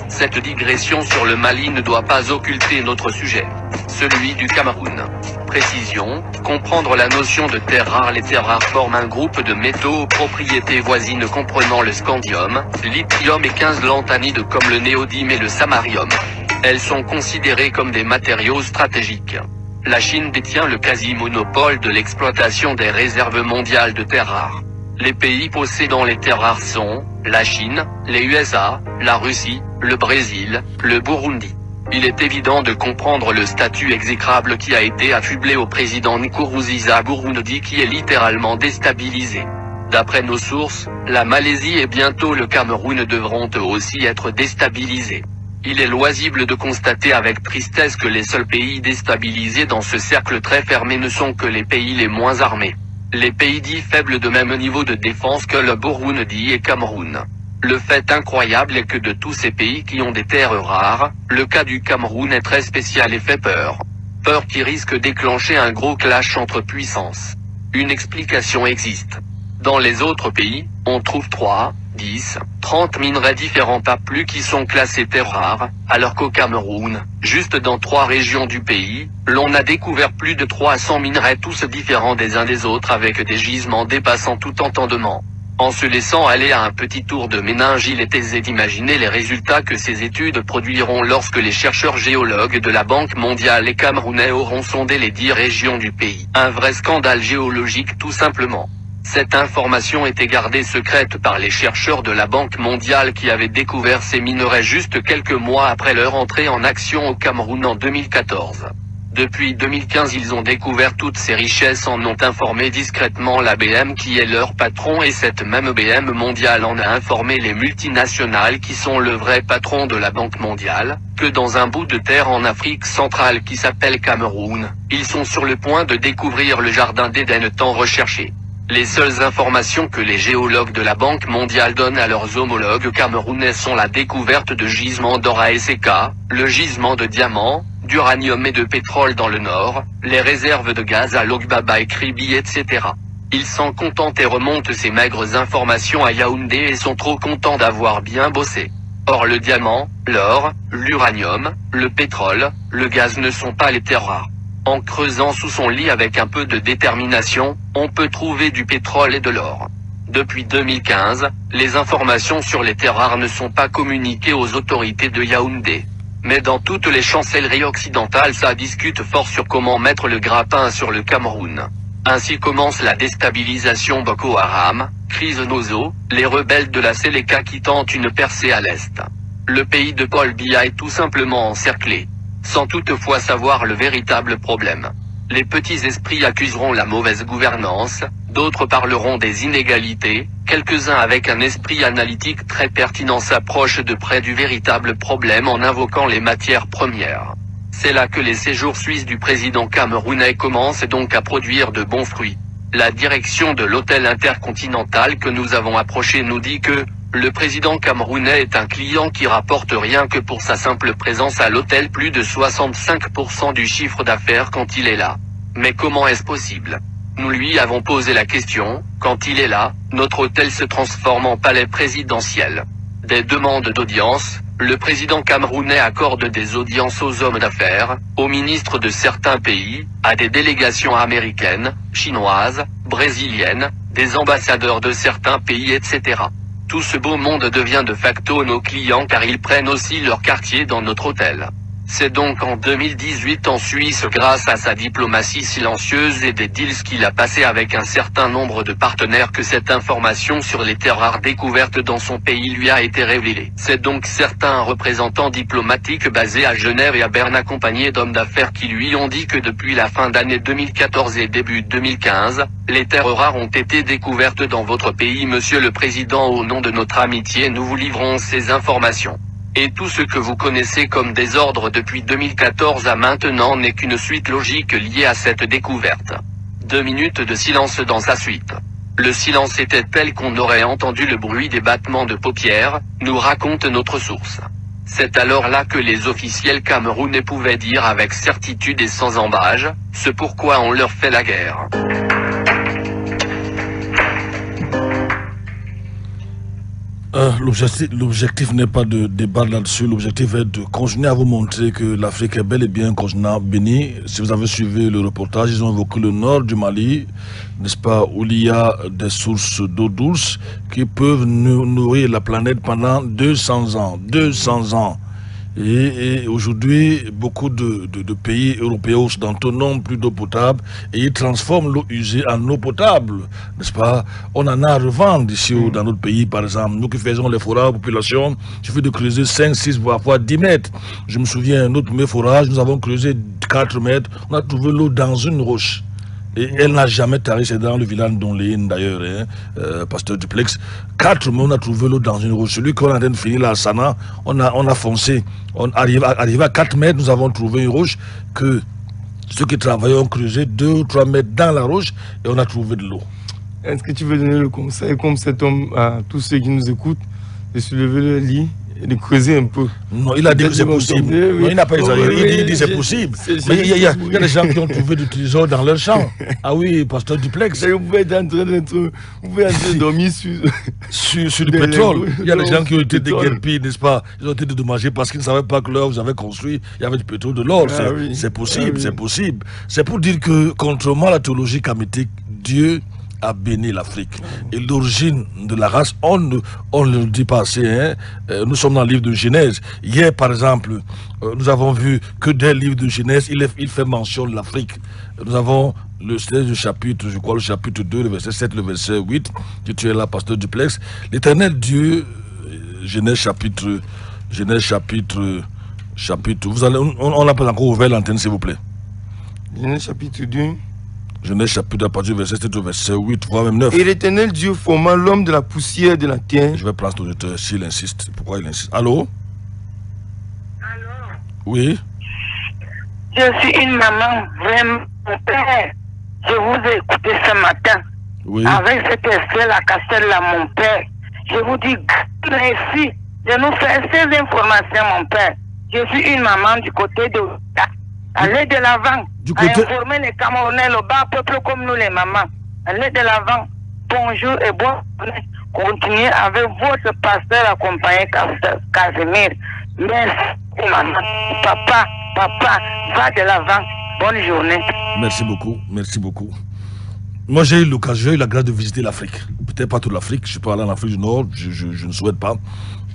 Cette digression sur le Mali ne doit pas occulter notre sujet, celui du Cameroun. Précision, comprendre la notion de terres rares. Les terres rares forment un groupe de métaux aux propriétés voisines comprenant le scandium, lithium et 15 lanthanides comme le néodyme et le samarium. Elles sont considérées comme des matériaux stratégiques. La Chine détient le quasi-monopole de l'exploitation des réserves mondiales de terres rares. Les pays possédant les terres rares sont la Chine, les USA, la Russie, le Brésil, le Burundi. Il est évident de comprendre le statut exécrable qui a été affublé au président Nkurunziza Burundi qui est littéralement déstabilisé. D'après nos sources, la Malaisie et bientôt le Cameroun devront eux aussi être déstabilisés. Il est loisible de constater avec tristesse que les seuls pays déstabilisés dans ce cercle très fermé ne sont que les pays les moins armés. Les pays dits faibles de même niveau de défense que le Burundi et Cameroun. Le fait incroyable est que de tous ces pays qui ont des terres rares, le cas du Cameroun est très spécial et fait peur. Peur qui risque de déclencher un gros clash entre puissances. Une explication existe. Dans les autres pays, on trouve 3, 10, 30 minerais différents pas plus qui sont classés terres rares, alors qu'au Cameroun, juste dans 3 régions du pays, l'on a découvert plus de 300 minerais tous différents des uns des autres avec des gisements dépassant tout entendement. En se laissant aller à un petit tour de méninge, il est aisé d'imaginer les résultats que ces études produiront lorsque les chercheurs géologues de la Banque mondiale et camerounais auront sondé les 10 régions du pays. Un vrai scandale géologique tout simplement. Cette information était gardée secrète par les chercheurs de la Banque mondiale qui avaient découvert ces minerais juste quelques mois après leur entrée en action au Cameroun en 2014. Depuis 2015, ils ont découvert toutes ces richesses, en ont informé discrètement l'ABM qui est leur patron, et cette même BM mondiale en a informé les multinationales qui sont le vrai patron de la Banque mondiale, que dans un bout de terre en Afrique centrale qui s'appelle Cameroun, ils sont sur le point de découvrir le jardin d'Éden tant recherché. Les seules informations que les géologues de la Banque mondiale donnent à leurs homologues camerounais sont la découverte de gisements d'or à SK, le gisement de diamants, d'uranium et de pétrole dans le nord, les réserves de gaz à Logbaba et Kribi, etc. Ils s'en contentent et remontent ces maigres informations à Yaoundé et sont trop contents d'avoir bien bossé. Or le diamant, l'or, l'uranium, le pétrole, le gaz ne sont pas les terres rares. En creusant sous son lit avec un peu de détermination, on peut trouver du pétrole et de l'or. Depuis 2015, les informations sur les terres rares ne sont pas communiquées aux autorités de Yaoundé. Mais dans toutes les chancelleries occidentales, ça discute fort sur comment mettre le grappin sur le Cameroun. Ainsi commence la déstabilisation Boko Haram, crise Nozo, les rebelles de la Séléka qui tentent une percée à l'est. Le pays de Paul Biya est tout simplement encerclé, sans toutefois savoir le véritable problème. Les petits esprits accuseront la mauvaise gouvernance, d'autres parleront des inégalités, quelques-uns avec un esprit analytique très pertinent s'approchent de près du véritable problème en invoquant les matières premières. C'est là que les séjours suisses du président camerounais commencent donc à produire de bons fruits. La direction de l'hôtel intercontinental que nous avons approché nous dit que le président camerounais est un client qui rapporte rien que pour sa simple présence à l'hôtel plus de 65% du chiffre d'affaires quand il est là. Mais comment est-ce possible? Nous lui avons posé la question, quand il est là, notre hôtel se transforme en palais présidentiel. Des demandes d'audience, le président camerounais accorde des audiences aux hommes d'affaires, aux ministres de certains pays, à des délégations américaines, chinoises, brésiliennes, des ambassadeurs de certains pays, etc. Tout ce beau monde devient de facto nos clients car ils prennent aussi leur quartier dans notre hôtel. C'est donc en 2018 en Suisse, grâce à sa diplomatie silencieuse et des deals qu'il a passés avec un certain nombre de partenaires, que cette information sur les terres rares découvertes dans son pays lui a été révélée. C'est donc certains représentants diplomatiques basés à Genève et à Berne accompagnés d'hommes d'affaires qui lui ont dit que depuis la fin d'année 2014 et début 2015, les terres rares ont été découvertes dans votre pays. Monsieur le Président, au nom de notre amitié, nous vous livrons ces informations. Et tout ce que vous connaissez comme désordre depuis 2014 à maintenant n'est qu'une suite logique liée à cette découverte. 2 minutes de silence dans sa suite. Le silence était tel qu'on aurait entendu le bruit des battements de paupières, nous raconte notre source. C'est alors là que les officiels camerounais pouvaient dire avec certitude et sans embâge, ce pourquoi on leur fait la guerre. L'objectif n'est pas de débattre là-dessus, l'objectif est de continuer à vous montrer que l'Afrique est bel et bien un continent béni. Si vous avez suivi le reportage, ils ont évoqué le nord du Mali, n'est-ce pas, où il y a des sources d'eau douce qui peuvent nourrir la planète pendant 200 ans. 200 ans. Et aujourd'hui, beaucoup de pays européens occidentaux n'ont plus d'eau potable et ils transforment l'eau usée en eau potable, n'est-ce pas? On en a à revendre ici dans notre pays, par exemple. Nous qui faisons les forages à population, il suffit de creuser 5, 6, voire 10 mètres. Je me souviens, notre premier forage, nous avons creusé 4 mètres, on a trouvé l'eau dans une roche. Et elle n'a jamais taré, c'est dans le village d'Onléine d'ailleurs, pasteur Duplex. 4 mois, on a trouvé l'eau dans une roche. Celui qu'on est en train de finir là, Sana, on a foncé. On arrive à 4 mètres, nous avons trouvé une roche que ceux qui travaillaient ont creusé 2 ou 3 mètres dans la roche et on a trouvé de l'eau. Est-ce que tu veux donner le conseil, comme cet homme, à tous ceux qui nous écoutent, de se lever le lit et de creuser un peu? Non, il a dit que c'est possible. Oui. Non, il n'a pas exagéré. Il dit c'est possible. Mais il y a des gens qui ont trouvé du trésor dans leur champ. Ah oui, pasteur Duplex. Vous pouvez être en train de dormir sur du pétrole. Il y a des gens qui ont été déguerpis, n'est-ce pas? Ils ont été dédommagés parce qu'ils ne savaient pas que là où vous avez construit, il y avait du pétrole, de l'or. C'est possible, c'est possible. C'est pour dire que, contrairement à la théologie kamitique, Dieu a béni l'Afrique. Et l'origine de la race, on ne le dit pas assez. Hein? Nous sommes dans le livre de Genèse. Hier, par exemple, nous avons vu que dans le livre de Genèse, il fait mention de l'Afrique. Nous avons le chapitre, je crois, le chapitre 2, le verset 7, le verset 8, que tu es là, pasteur Duplex. L'Éternel Dieu, Genèse chapitre, on n'a pas encore ouvert l'antenne, s'il vous plaît. Genèse chapitre 2. Genèse chapitre à partir du verset 7 au verset 8, voire même 9. Et l'Éternel Dieu forma l'homme de la poussière de la terre. Je vais prendre cet auditeur s'il insiste. Pourquoi il insiste? Allô? Allô? Oui? Je suis une maman, vraiment, mon père. Je vous ai écouté ce matin. Oui. Avec cet effet, la cassette là, mon père. Je vous dis merci de nous faire ces informations, mon père. Je suis une maman du côté de... Allez de l'avant. Du côté... À informer les Camerounais, le bas peuple comme nous les mamans. Allez de l'avant. Bonjour et bonne journée. Continuez avec votre pasteur accompagné Casimir. Merci, maman. Papa, va de l'avant. Bonne journée. Merci beaucoup, merci beaucoup. Moi, j'ai eu l'occasion, j'ai eu la grâce de visiter l'Afrique. Peut-être pas toute l'Afrique, je suis pas allé en Afrique du Nord, je ne souhaite pas.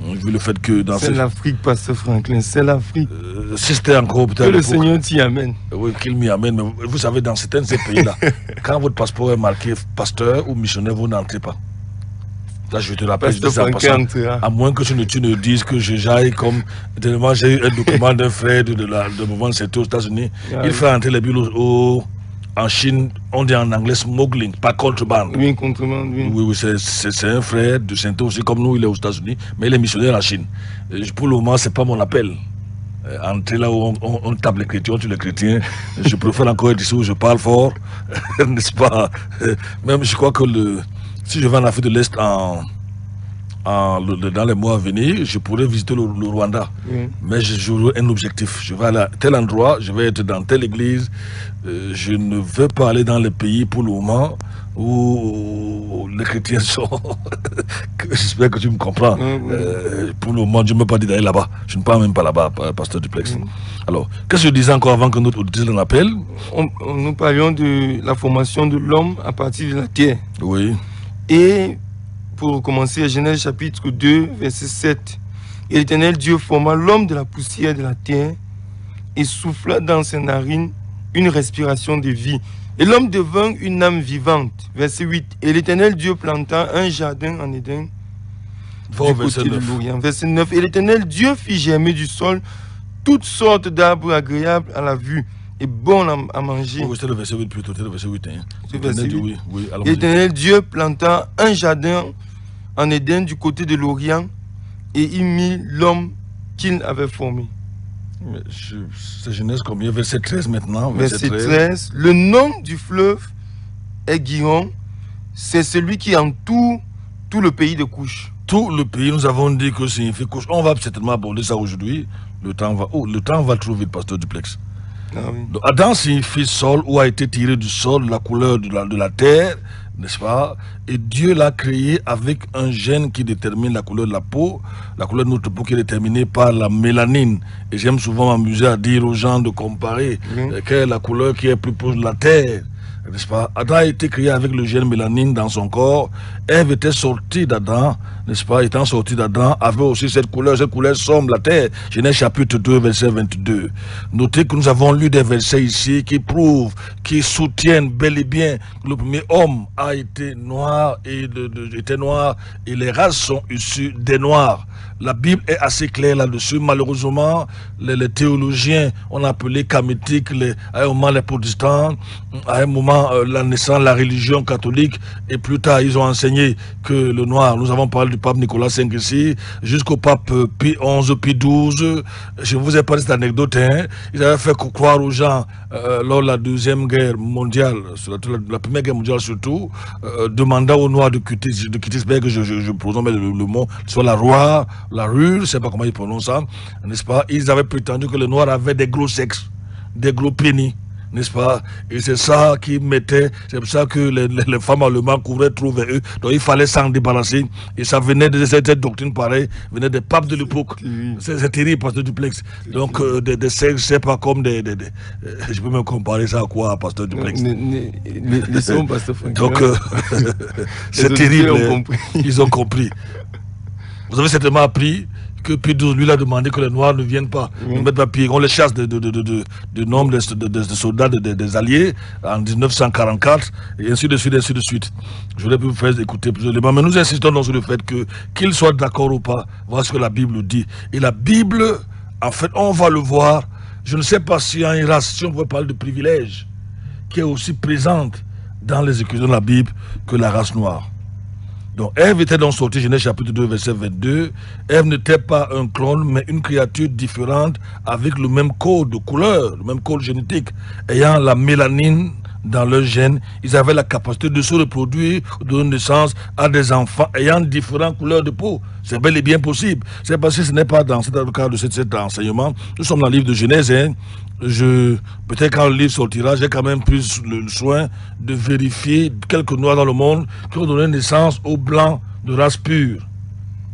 Vu le fait que dans c'est l'Afrique, Pasteur Franklin, c'est l'Afrique. Si c'était encore peut-être... Que le Seigneur t'y amène. Oui, qu'il m'y amène. Mais vous savez, dans certains de ces pays-là, quand votre passeport est marqué pasteur ou missionnaire, vous n'entrez pas. Là, je te rappelle, à moins que tu ne dises que j'aille comme... Tellement j'ai eu un document d'un frère de mouvement, c'était aux États-Unis. Il fait entrer les bulles en Chine, on dit en anglais smuggling, pas contrebande. Oui, contrebande, oui. Oui, c'est un frère de Saint-Ouen aussi, comme nous, il est aux États-Unis, mais il est missionnaire en Chine. Pour le moment, ce n'est pas mon appel. Entrer là où on tape les chrétiens, tu les chrétiens, je préfère encore être ici où je parle fort, n'est-ce pas? Même je crois que si je vais en Afrique de l'Est dans les mois à venir, je pourrais visiter le Rwanda. Mais j'aurai un objectif. Je vais aller à tel endroit, je vais être dans telle église. Je ne veux pas aller dans les pays pour le moment où les chrétiens sont... J'espère que tu me comprends. Pour le moment, je ne me pas dit d'aller là-bas. Je ne pars même pas là-bas, pasteur Duplex. Alors, qu'est-ce que je disais encore avant que notre auditeur l'appelle? Nous parlions de la formation de l'homme à partir de la terre. Oui. Et pour commencer, Genèse chapitre 2, verset 7. Et l'Éternel Dieu forma l'homme de la poussière de la terre et souffla dans ses narines une respiration de vie. Et l'homme devint une âme vivante. Verset 8. Et l'Éternel Dieu planta un jardin en Éden du côté de l'Orient. Verset 9. Et l'Éternel Dieu fit germer du sol toutes sortes d'arbres agréables à la vue et bons à manger. Oui, c'est le verset 8 plutôt, c'est le verset 8. Et l'Éternel Dieu planta un jardin en Éden du côté de l'Orient et il mit l'homme qu'il avait formé. C'est Genèse combien? Verset 13 maintenant. Verset 13. Le nom du fleuve est Gihon. C'est celui qui entoure tout le pays de Couche. Tout le pays, nous avons dit que signifie Couche. On va certainement aborder ça aujourd'hui. Le temps va trop vite, pasteur Duplex. Donc, Adam signifie sol, ou a été tiré du sol, la couleur de la terre, n'est-ce pas? Et Dieu l'a créé avec un gène qui détermine la couleur de la peau. La couleur de notre peau qui est déterminée par la mélanine. Et j'aime souvent m'amuser à dire aux gens de comparer quelle est la couleur qui est plus proche de la terre. N'est-ce pas? Adam a été créé avec le gène mélanine dans son corps. Ève était sortie d'Adam, n'est-ce pas? Étant sortie d'Adam, avait aussi cette couleur sombre, la terre. Genèse chapitre 2, verset 22. Notez que nous avons lu des versets ici qui prouvent, qui soutiennent bel et bien que le premier homme a été noir et les races sont issues des noirs. La Bible est assez claire là-dessus. Malheureusement, les théologiens, on appelait camétiques, à un moment les protestants, à un moment la naissance de la religion catholique, et plus tard ils ont enseigné que le noir, nous avons parlé du pape Nicolas V ici, jusqu'au pape Pie XI, Pie XII. Je vous ai parlé de cette anecdote, ils avaient fait croire aux gens lors de la deuxième guerre mondiale, la première guerre mondiale surtout, demandant aux noirs de Kittisberg, je prononce le mot, soit la roi, la rue, je ne sais pas comment ils prononcent ça, n'est-ce pas? Ils avaient prétendu que les noirs avaient des gros sexes, des gros pénis, n'est-ce pas? Et c'est ça qui mettait, c'est pour ça que les femmes allemandes couvraient trop vers eux. Donc il fallait s'en débarrasser. Et ça venait de cette doctrine pareille, venait des papes de l'époque. C'est terrible, pasteur Duplex. Donc des sexes, c'est pas comme je peux même comparer ça à quoi, pasteur Duplex? Laissons pasteur Franck. Donc c'est terrible. Ils ont compris. Vous avez certainement appris que Pie XII lui a demandé que les Noirs ne viennent pas, ne mettent pas pied. On les chasse de nombre de soldats des Alliés en 1944, et ainsi de suite, ainsi de suite. Je voulais vous faire écouter plus d'éléments, mais nous insistons donc sur le fait que, qu'ils soient d'accord ou pas, voilà ce que la Bible dit. Et la Bible, en fait, on va le voir, je ne sais pas si en race, si on pouvait parler de privilège, qui est aussi présente dans les Écritures de la Bible que la race noire. Donc Ève était donc sortie, Genèse chapitre 2, verset 22. Ève n'était pas un clone, mais une créature différente avec le même code de couleur, le même code génétique. Ayant la mélanine dans leur gène, ils avaient la capacité de se reproduire, de donner naissance à des enfants ayant différentes couleurs de peau. C'est bel et bien possible. C'est parce que ce n'est pas dans le cadre de cet enseignement. Nous sommes dans le livre de Genèse. Peut-être quand le livre sortira, j'ai quand même plus le soin de vérifier quelques noirs dans le monde qui ont donné naissance aux blancs de race pure.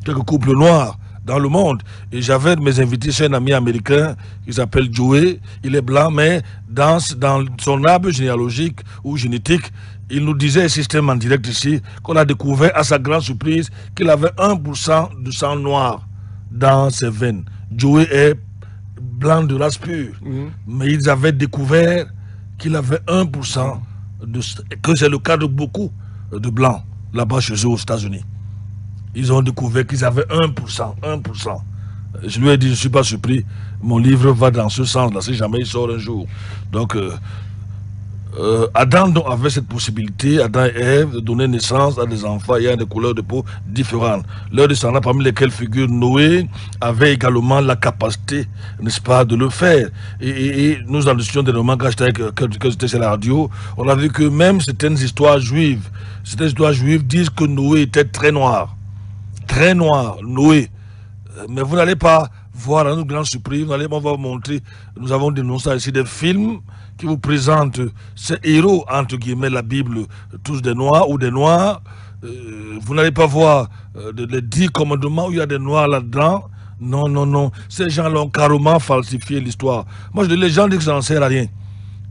Quelques couples noirs dans le monde. Et j'avais mes invités chez un ami américain qui s'appelle Joey. Il est blanc, mais dans son arbre généalogique ou génétique, il nous disait un système en direct ici qu'on a découvert à sa grande surprise qu'il avait 1% de sang noir dans ses veines. Joey est blanc de race pure, mais ils avaient découvert qu'il avait 1%, que c'est le cas de beaucoup de blancs là-bas chez eux aux États-Unis. Ils ont découvert qu'ils avaient 1%. Je lui ai dit, je ne suis pas surpris, mon livre va dans ce sens-là, si jamais il sort un jour. Donc, Adam donc avait cette possibilité, Adam et Ève, de donner naissance à des enfants ayant des couleurs de peau différentes. Leurs descendants, parmi lesquels figure Noé, avaient également la capacité, n'est-ce pas, de le faire. Et nous en discutions des moments quand j'étais sur la radio, on a vu que même certaines histoires juives disent que Noé était très noir. Très noir, Noé. Mais vous n'allez pas voir, à notre grande surprise, on va vous montrer, nous avons dénoncé ici des films qui vous présentent ces héros, entre guillemets, la Bible, tous des noirs ou des noirs. Vous n'allez pas voir les 10 commandements où il y a des noirs là-dedans. Non. Ces gens-là ont carrément falsifié l'histoire. Moi, je dis, les gens disent que ça n'en sert à rien.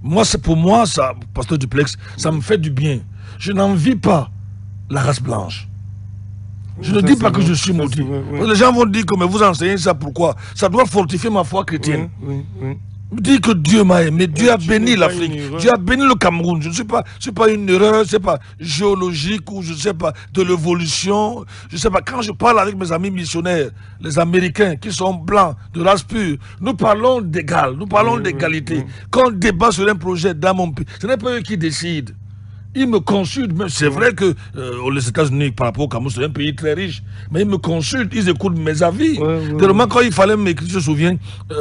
Moi, pour moi, ça, pasteur Duplex, ça me fait du bien. Je n'envie pas la race blanche. Je ne dis pas que je suis maudit. Les gens vont dire que mais vous enseignez ça pourquoi? Ça doit fortifier ma foi chrétienne. Dis que Dieu m'a aimé, Dieu a béni l'Afrique, Dieu a béni le Cameroun. Je ne suis pas une erreur, c'est pas géologique ou je ne sais pas de l'évolution. Je ne sais pas, quand je parle avec mes amis missionnaires, les Américains qui sont blancs, de race pure, nous parlons d'égal, nous parlons d'égalité. Quand on débat sur un projet dans mon pays, ce n'est pas eux qui décident. Ils me consultent, c'est vrai que les États-Unis, par rapport au Cameroun, c'est un pays très riche, mais ils me consultent, ils écoutent mes avis. Tellement quand il fallait m'écrire, je me souviens,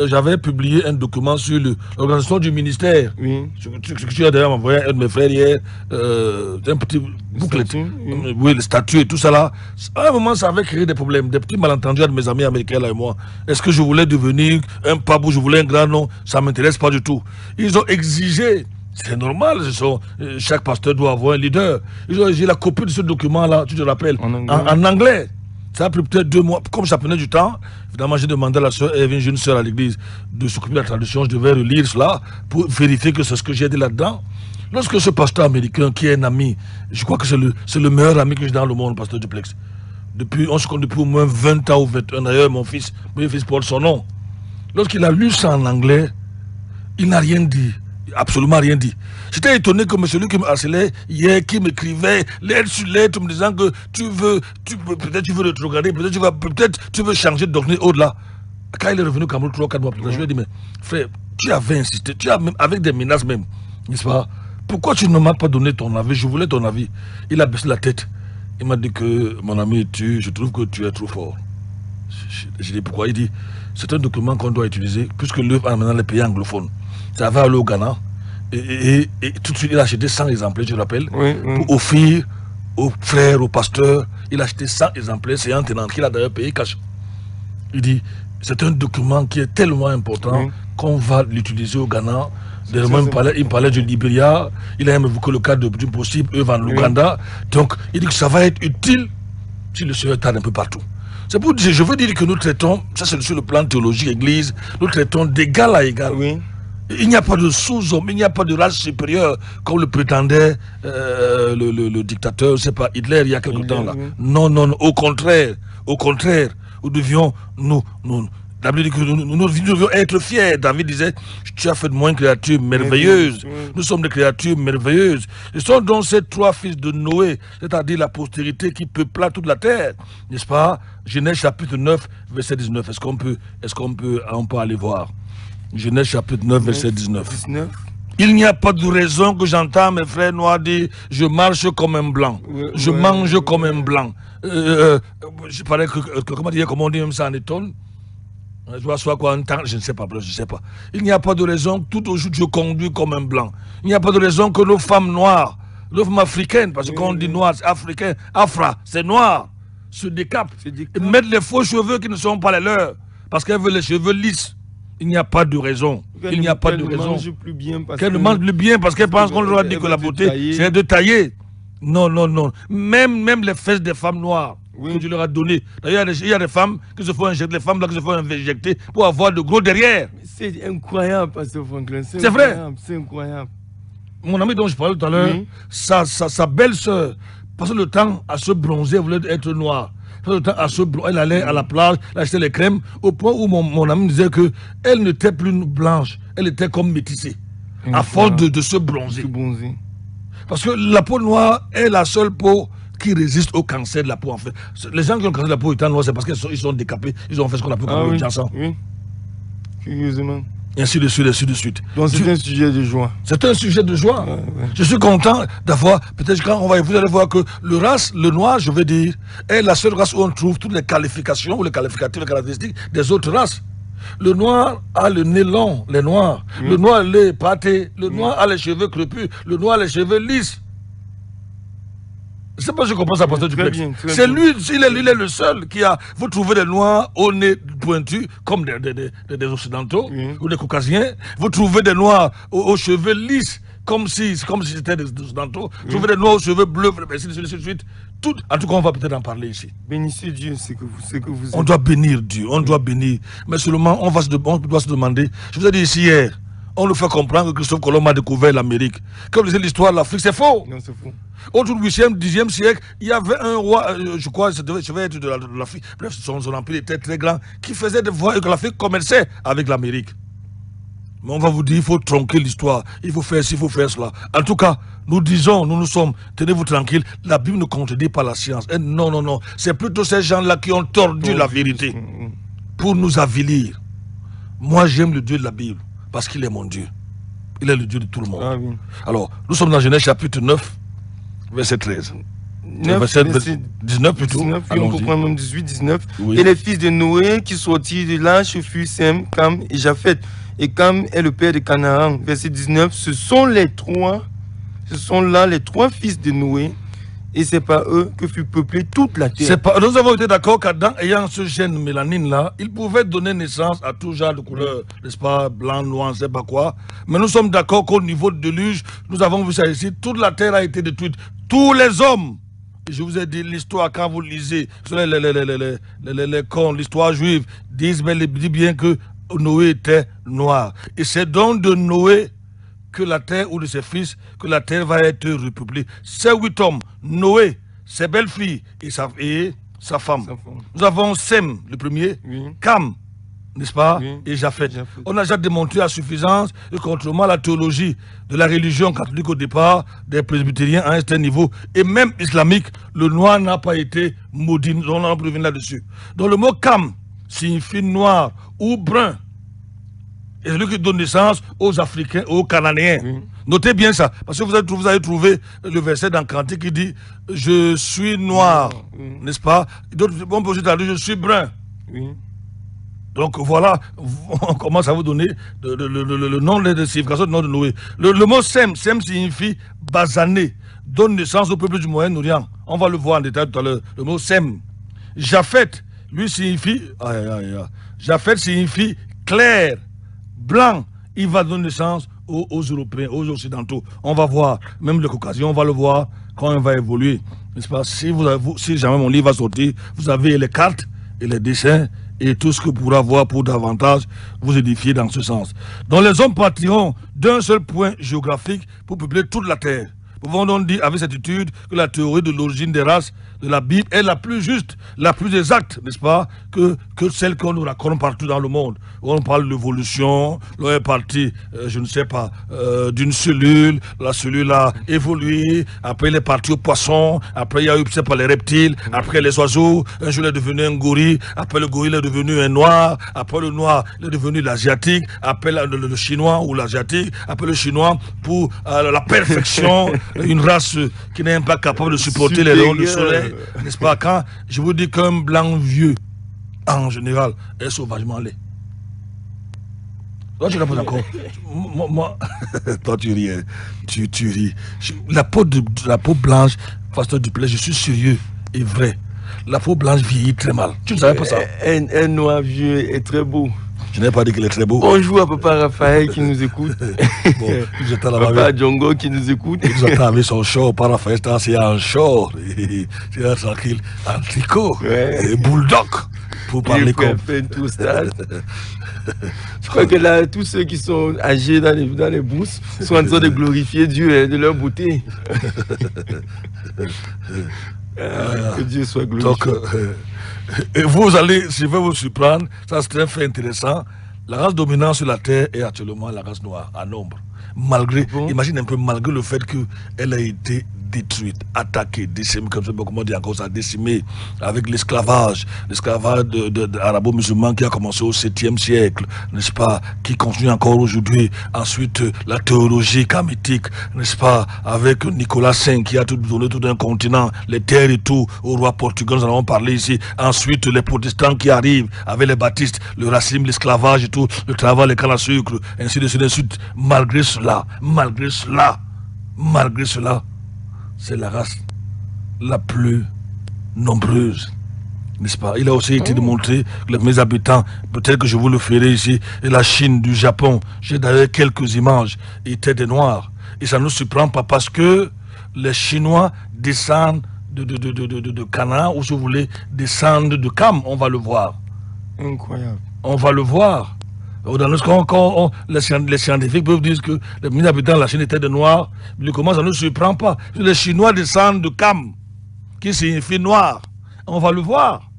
j'avais publié un document sur l'organisation du ministère. Ce que tu as d'ailleurs envoyé à un de mes frères hier, un petit bouclet. Oui, le statut et tout ça là. À un moment, ça avait créé des problèmes, des petits malentendus de mes amis américains là et moi. Est-ce que je voulais devenir un pabou, je voulais un grand nom? Ça ne m'intéresse pas du tout. Ils ont exigé. C'est normal, chaque pasteur doit avoir un leader. J'ai la copie de ce document-là, tu te rappelles, en anglais. Ça a pris peut-être 2 mois. Comme ça prenait du temps, évidemment, j'ai demandé à la soeur, elle vient une soeur à l'église, de s'occuper de la traduction. Je devais relire cela pour vérifier que c'est ce que j'ai dit là-dedans. Lorsque ce pasteur américain, qui est un ami, je crois que c'est le meilleur ami que j'ai dans le monde, pasteur Duplex. On se connaît depuis au moins 20 ans ou 21. D'ailleurs, mon fils porte son nom. Lorsqu'il a lu ça en anglais, il n'a rien dit. Absolument rien dit. J'étais étonné que celui qui me harcelait hier, qui m'écrivait lettre sur lettre, me disant que peut-être tu veux rétrograder, peut-être tu veux changer de doctrine au-delà. Quand il est revenu au Cameroun 3-4 mois plus tard, je lui ai dit, mais frère, tu avais insisté, avec des menaces même, n'est-ce pas? Pourquoi tu ne m'as pas donné ton avis? Je voulais ton avis. Il a baissé la tête. Il m'a dit que, mon ami, je trouve que tu es trop fort. Je dis pourquoi? Il dit, c'est un document qu'on doit utiliser, puisque l'œuvre a maintenant les pays anglophones. Ça va aller au Ghana. Et tout de suite, il a acheté 100 exemplaires, je le rappelle, pour offrir aux frères, aux pasteurs. Il a acheté 100 exemplaires, c'est un tenant qu'il a d'ailleurs payé cash. Il dit, c'est un document qui est tellement important qu'on va l'utiliser au Ghana. Il me parlait du Libéria, il a même évoqué le cas d'une possible œuvre en Ouganda. Donc, il dit que ça va être utile si le Seigneur tarde un peu partout. C'est pour dire, je veux dire que nous traitons, ça c'est sur le plan théologique, église, nous traitons d'égal à égal. Il n'y a pas de sous-homme, il n'y a pas de race supérieure, comme le prétendait le dictateur, c'est pas Hitler il y a quelque temps là. Non, au contraire, nous devions, nous devions être fiers. David disait, tu as fait de moi une créature merveilleuse. Nous sommes des créatures merveilleuses. Ce sont donc ces 3 fils de Noé, c'est-à-dire la postérité qui peupla toute la terre, n'est-ce pas? Genèse chapitre 9, verset 19. Est-ce qu'on peut aller voir? Genèse chapitre 9, verset 19. Il n'y a pas de raison que j'entends mes frères noirs dire « je marche comme un blanc, je mange comme un blanc ». Je parlais comment on dit même ça en étonne. Je vois soit quoi en temps, je ne sais pas, je ne sais pas. Il n'y a pas de raison que tout aujourd'hui je conduis comme un blanc. Il n'y a pas de raison que nos femmes noires, nos femmes africaines, parce que quand on dit noir, c'est africain, afra, c'est noir, se décapent, et mettent les faux cheveux qui ne sont pas les leurs, parce qu'elles veulent les cheveux lisses. Il n'y a pas de raison. Il n'y a pas de raison. Qu'elle ne mange plus bien parce qu'elle pense qu'on leur a dit que la beauté, c'est de tailler. Non, non, non. Même les fesses des femmes noires que tu leur as données. D'ailleurs, il y a des femmes qui se font injecter, les femmes là qui se font injecter pour avoir de gros derrière. C'est incroyable, Pasteur Franklin. C'est vrai. C'est incroyable. Mon ami dont je parlais tout à l'heure, sa belle-sœur passait le temps à se bronzer, elle voulait être noire. Elle allait à la plage, elle achetait les crèmes, au point où mon ami me disait qu'elle n'était plus blanche, elle était comme métissée, à force de se bronzer. Parce que la peau noire est la seule peau qui résiste au cancer de la peau en fait. Les gens qui ont le cancer de la peau étant noirs, c'est parce qu'ils sont décapés, ils ont fait ce qu'on appelle comme le Janssen. Oui, curieusement. Et ainsi de suite, ainsi de suite. Donc c'est un sujet de joie. C'est un sujet de joie. Je suis content d'avoir, peut-être quand on va vous allez voir que le noir, je veux dire, est la seule race où on trouve toutes les qualifications ou les qualificatifs, les caractéristiques des autres races. Le noir a le nez long, les noirs. Le noir a les pâtés. Le noir a les cheveux crépus. Le noir a les cheveux lisses. Je ne sais pas si je comprends ça, Pasteur Duplex. C'est lui, il est le seul qui a... Vous trouvez des noirs au nez pointu, comme des occidentaux ou des caucasiens. Vous trouvez des noirs aux cheveux lisses, comme si c'était des occidentaux. Vous trouvez des noirs aux cheveux bleus, ainsi de suite. Tout, en tout cas, on va peut-être en parler ici. Bénissez Dieu, c'est que vous on doit bénir Dieu, on doit bénir. Mais seulement, on doit se demander... Je vous ai dit ici hier, on nous fait comprendre que Christophe Colomb a découvert l'Amérique. Comme disait l'histoire de l'Afrique, c'est faux. Non, c'est faux. Au 8e, 10e siècle, il y avait un roi, je crois, ça devait être de l'Afrique, bref, son empire était très grand, qui faisait des voies et que l'Afrique commerçait avec l'Amérique. Mais on va vous dire, il faut tronquer l'histoire, il faut faire ci, il faut faire cela. En tout cas, nous disons, nous sommes, tenez-vous tranquille, la Bible ne contredit pas la science. Et non, non, non, c'est plutôt ces gens-là qui ont tordu la vérité pour nous avilir. Moi, j'aime le Dieu de la Bible, parce qu'il est mon Dieu. Il est le Dieu de tout le monde. Ah, oui. Alors, nous sommes dans Genèse chapitre 9, verset 13. verset 19 plutôt. 19, on peut prendre même 18, 19. Oui. Et les fils de Noé qui sortirent de l'arche furent Sem, Cam et Japheth. Et Cam est le père de Canaan. Verset 19, ce sont là les trois fils de Noé. Et c'est par eux que fut peuplée toute la terre. Nous avons été d'accord qu'Adam, ayant ce gène mélanine-là, il pouvait donner naissance à tout genre de couleurs, n'est-ce pas, blanc, noir, je ne sais pas quoi. Mais nous sommes d'accord qu'au niveau de déluge, nous avons vu ça ici, toute la terre a été détruite. Tous les hommes, et je vous ai dit l'histoire, quand vous lisez les contes, l'histoire juive, dit bien que Noé était noir. Et c'est donc de Noé que la terre, ou de ses fils, que la terre va être repeuplée. Ces 8 hommes, Noé, ses belles-filles et sa femme. Nous avons Sem, le premier, Cam, n'est-ce pas, et Japheth. On a déjà démontré à suffisance que contrairement à la théologie de la religion catholique au départ, des presbytériens à un certain niveau, et même islamique, le noir n'a pas été maudit. On en revient là-dessus. Donc le mot Cam signifie noir ou brun. Et celui qui donne naissance aux Africains, aux Cananéens. Notez bien ça, parce que vous avez trouvé le verset dans Cantique qui dit « Je suis noir », n'est-ce pas? On peut aussi dire « Je suis brun ». Donc voilà, on commence à vous donner le nom de signification du nom de Noé. Le mot Sem signifie basané, donne naissance au peuple du Moyen-Orient. On va le voir en détail tout à l'heure. Le mot Sem. Japheth, lui signifie, Japheth signifie clair, blanc. Il va donner naissance aux Européens, aux Occidentaux. On va voir, même le Caucasien, on va le voir quand il va évoluer. N'est-ce pas? Si jamais mon livre va sortir, vous avez les cartes et les dessins et tout ce que vous pourrez avoir pour davantage vous édifier dans ce sens. Donc les hommes partiront d'un seul point géographique pour peupler toute la terre. Nous pouvons donc dire avec certitude que la théorie de l'origine des races de la Bible est la plus juste, la plus exacte, n'est-ce pas, que celle qu'on nous raconte partout dans le monde. Où on parle d'évolution, l'on est parti, je ne sais pas, d'une cellule, la cellule a évolué, après il est parti au poisson, après il y a eu, je sais pas, les reptiles, après les oiseaux, un jour il est devenu un gorille, après le gorille il est devenu un noir, après le noir il est devenu l'asiatique, après le chinois ou l'asiatique, après le chinois pour la perfection, une race qui n'est même pas capable de supporter les rayons du soleil, n'est-ce pas? Quand je vous dis qu'un blanc vieux, en général, est sauvagement laid. Toi, tu n'as pas d'accord. Moi, toi, tu ris. Tu ris. La peau blanche, Pasteur Duplessis, je suis sérieux et vrai. La peau blanche vieillit très mal. Tu ne savais pas ça? Un noir vieux est très beau. Je n'ai pas dit qu'il est très beau. Bonjour à Papa Raphaël qui nous écoute. Papa Djongo qui nous écoute. Ils attendent avec son short. Papa Raphaël est assis en short. C'est là tranquille. En tricot. Et bulldog. Pour parler comme. Je crois que là, tous ceux qui sont âgés dans les bourses sont en train de glorifier Dieu et de leur beauté. Que Dieu soit glorifié. Donc, et vous allez, je vais vous surprendre, ça c'est un fait intéressant. La race dominante sur la terre est actuellement la race noire, en nombre. Malgré, imagine un peu, malgré le fait qu'elle a été détruite, attaquée, décimée, comme comment on dit encore ça, décimée, avec l'esclavage arabo-musulman qui a commencé au 7e siècle, n'est-ce pas, qui continue encore aujourd'hui. Ensuite, la théologie kamitique, n'est-ce pas, avec Nicolas V qui a tout donné tout un continent, les terres et tout, au roi portugais, nous en avons parlé ici. Ensuite, les protestants qui arrivent avec les baptistes, le racisme, l'esclavage et tout, le travail, les cannes à sucre, ainsi de suite. Malgré cela, c'est la race la plus nombreuse, n'est-ce pas? Il a aussi été démontré que mes habitants, peut-être que je vous le ferai ici, et la Chine, du Japon, j'ai d'ailleurs quelques images, étaient des Noirs. Et ça ne nous surprend pas parce que les Chinois descendent de Canaan, ou si vous voulez, descendent de Cam, on va le voir. Incroyable. On va le voir. Quand les scientifiques peuvent dire que les 1000 habitants de la Chine étaient des Noirs, mais comment ça ne nous surprend pas? Les Chinois descendent de Cam, qui signifie noir. On va le voir.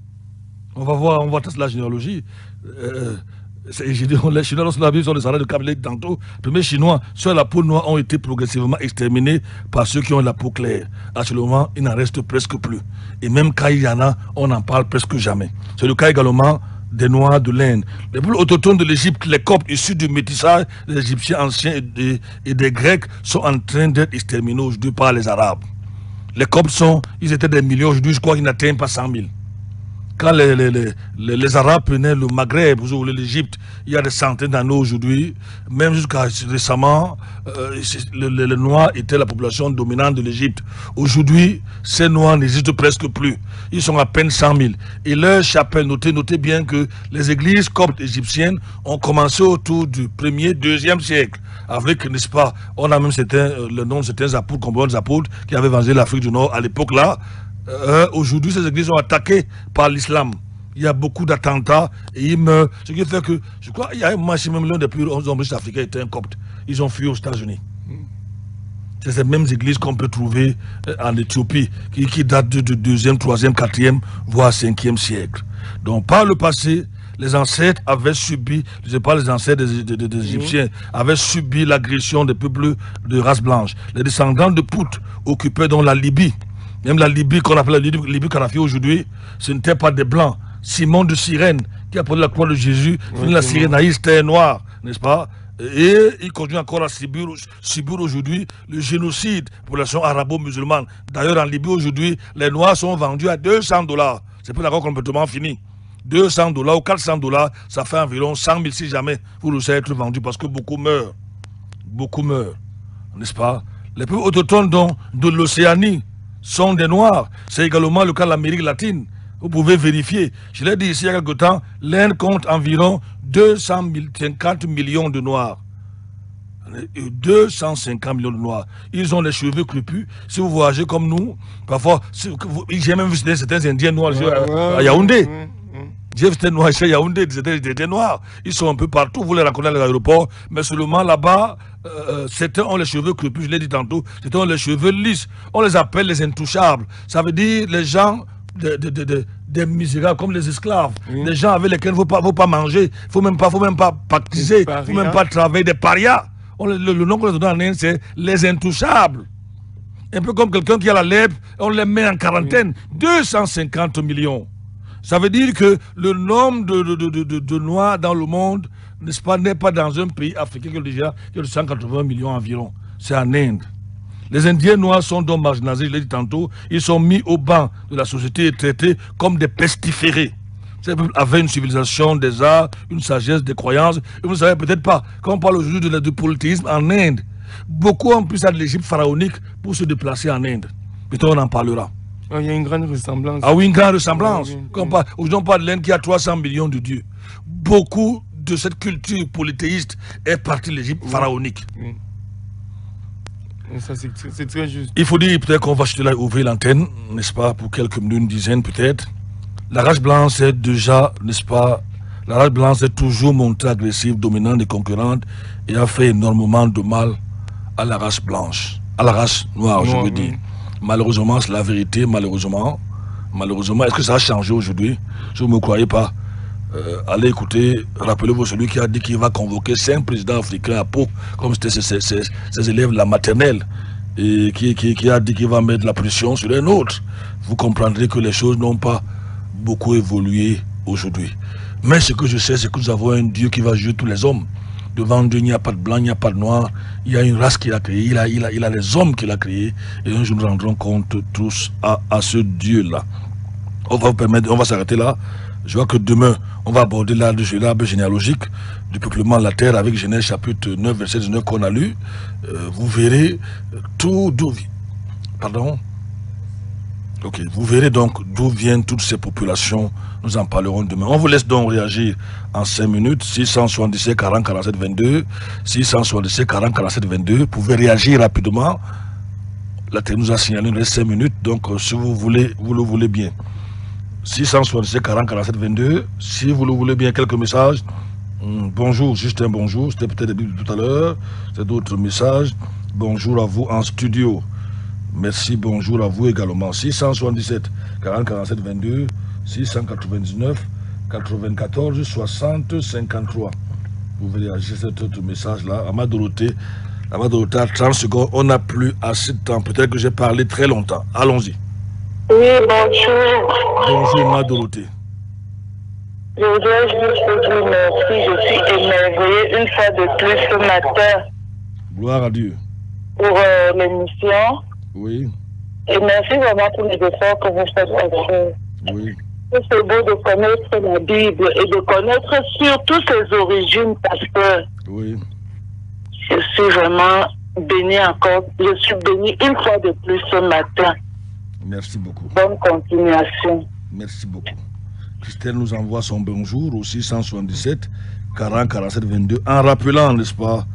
On va tester la généalogie. Les Chinois, lorsque la Bible sont descendants de Cam, tantôt, les premiers Chinois, ceux à la peau noire ont été progressivement exterminés par ceux qui ont la peau claire. Actuellement, il n'en reste presque plus. Et même quand il y en a, on n'en parle presque jamais. C'est le cas également des Noirs de l'Inde. Les peuples autochtones de l'Égypte, les Coptes issus du métissage des Égyptiens anciens et des Grecs sont en train d'être exterminés aujourd'hui par les Arabes. Les Coptes ils étaient des millions, aujourd'hui je crois qu'ils n'atteignent pas 100 000. Quand les Arabes prenaient le Maghreb, vous voulez l'Égypte, il y a des centaines d'années aujourd'hui, même jusqu'à récemment, les Noirs étaient la population dominante de l'Égypte. Aujourd'hui, ces Noirs n'existent presque plus. Ils sont à peine 100 000. Et leur chapelle, notez bien que les églises coptes égyptiennes ont commencé autour du 1er, 2e siècle. Avec, n'est-ce pas, on a même le nom de certains apôtres, comme des apôtres, qui avaient évangélisé l'Afrique du Nord à l'époque là. Aujourd'hui, ces églises sont attaquées par l'islam. Il y a beaucoup d'attentats et ils meurent. Ce qui fait que, je crois, il y a un maximum, l'un des plus hommes riches africains était un copte. Ils ont fui aux États-Unis. C'est ces mêmes églises qu'on peut trouver en Éthiopie, qui datent du 2e, 3e, 4e, voire 5e siècle. Donc, par le passé, les ancêtres avaient subi, je ne sais pas, les ancêtres des Égyptiens, avaient subi l'agression des peuples de race blanche. Les descendants de Pout occupaient donc la Libye. Même la Libye qu'on appelle la Libye Kadhafi aujourd'hui, ce n'était pas des blancs. Simon de Cyrène, qui a porté la croix de Jésus, la Cyrénaïs, c'était noir, n'est-ce pas? Et il continue encore à subir aujourd'hui le génocide de la population arabo-musulmane. D'ailleurs, en Libye aujourd'hui, les noirs sont vendus à $200. C'est pas d'accord complètement fini. $200 ou $400, ça fait environ 100 000 si jamais vous le savez être vendu parce que beaucoup meurent. Beaucoup meurent, n'est-ce pas? Les peuples autochtones de l'Océanie sont des Noirs. C'est également le cas de l'Amérique latine. Vous pouvez vérifier. Je l'ai dit ici il y a quelque temps, l'Inde compte environ 250 millions de Noirs. 250 millions de Noirs. Ils ont les cheveux crépus. Si vous voyagez comme nous, parfois, j'ai même vu certains Indiens noirs à Yaoundé. C'était noir chez Yaoundé, c'était noirs. Ils sont un peu partout, vous les rencontrez à l'aéroport, mais seulement là-bas, certains ont les cheveux crépus, je l'ai dit tantôt, certains ont les cheveux lisses. On les appelle les intouchables. Ça veut dire les gens des misérables, comme les esclaves. Les gens avec lesquels il ne faut pas manger, il ne faut même pas pactiser, il ne faut même pas travailler, des parias. Le nom qu'on les donne en Inde, c'est les intouchables. Un peu comme quelqu'un qui a la lèpre, on les met en quarantaine. 250 millions. Ça veut dire que le nombre de Noirs dans le monde, n'est-ce pas, n'est pas dans un pays africain qui est de 180 millions environ. C'est en Inde. Les Indiens noirs sont donc marginalisés, je l'ai dit tantôt, ils sont mis au banc de la société et traités comme des pestiférés. Ces peuples avaient une civilisation, des arts, une sagesse, des croyances. Et vous ne savez peut-être pas, quand on parle aujourd'hui de polythéisme en Inde, beaucoup ont pris ça de l'Égypte pharaonique pour se déplacer en Inde. Peut-être on en parlera. Il y a une grande ressemblance. Ah oui, une grande ressemblance. Aujourd'hui, on parle de l'Inde qui a 300 millions de dieux. Beaucoup de cette culture polythéiste est partie de l'Égypte pharaonique. Ça, c'est très juste. Il faut dire peut-être qu'on va chuter là ouvrir l'antenne, n'est-ce pas, pour quelques minutes, une dizaine peut-être. La race blanche est déjà, n'est-ce pas, la race blanche est toujours montée agressive, dominante et concurrente et a fait énormément de mal à la race blanche, à la race noire, je veux dire. Malheureusement, c'est la vérité, malheureusement. Malheureusement, est-ce que ça a changé aujourd'hui? Si vous ne me croyez pas, allez écouter, rappelez-vous celui qui a dit qu'il va convoquer 5 présidents africains à Pau, comme c'était ses élèves de la maternelle, et qui a dit qu'il va mettre la pression sur un autre. Vous comprendrez que les choses n'ont pas beaucoup évolué aujourd'hui. Mais ce que je sais, c'est que nous avons un Dieu qui va juger tous les hommes. Devant Dieu, il n'y a pas de blanc, il n'y a pas de noir. Il y a une race qu'il a créée, il a les hommes qu'il a créés. Et un jour, nous rendrons compte tous à ce Dieu-là. On va s'arrêter là. Je vois que demain, on va aborder l'arbre généalogique du peuplement de la terre avec Genèse chapitre 9, verset 19 qu'on a lu. Vous verrez tout d'où vient. Pardon? Ok, vous verrez donc d'où viennent toutes ces populations. Nous en parlerons demain. On vous laisse donc réagir en 5 minutes. 677 40 47 22. 677 40 47 22. Vous pouvez réagir rapidement. La télé nous a signalé, il reste 5 minutes. Donc, si vous voulez, vous le voulez bien. 677 40 47 22. Si vous le voulez bien, quelques messages. Bonjour, juste un bonjour. C'était peut-être depuis tout à l'heure. C'est d'autres messages. Bonjour à vous en studio. Merci, bonjour à vous également. 677 40 47 22. 699 94 60 53. Vous pouvez réagir à cet autre message-là. À ma Dorothée, à 30 secondes. On n'a plus assez de temps. Peut-être que j'ai parlé très longtemps. Allons-y. Oui, bonjour. Bonjour, ma Dorothée. Je voudrais juste vous dire merci. Je suis émerveillé une fois de plus ce matin. Gloire à Dieu. Pour l'émission. Oui. Et merci vraiment pour les efforts que vous faites avec. Oui. C'est beau de connaître la Bible et de connaître surtout ses origines, pasteur. Oui. Je suis vraiment béni encore. Je suis béni une fois de plus ce matin. Merci beaucoup. Bonne continuation. Merci beaucoup. Christelle nous envoie son bonjour au 677 40 47 22 en rappelant, n'est-ce pas,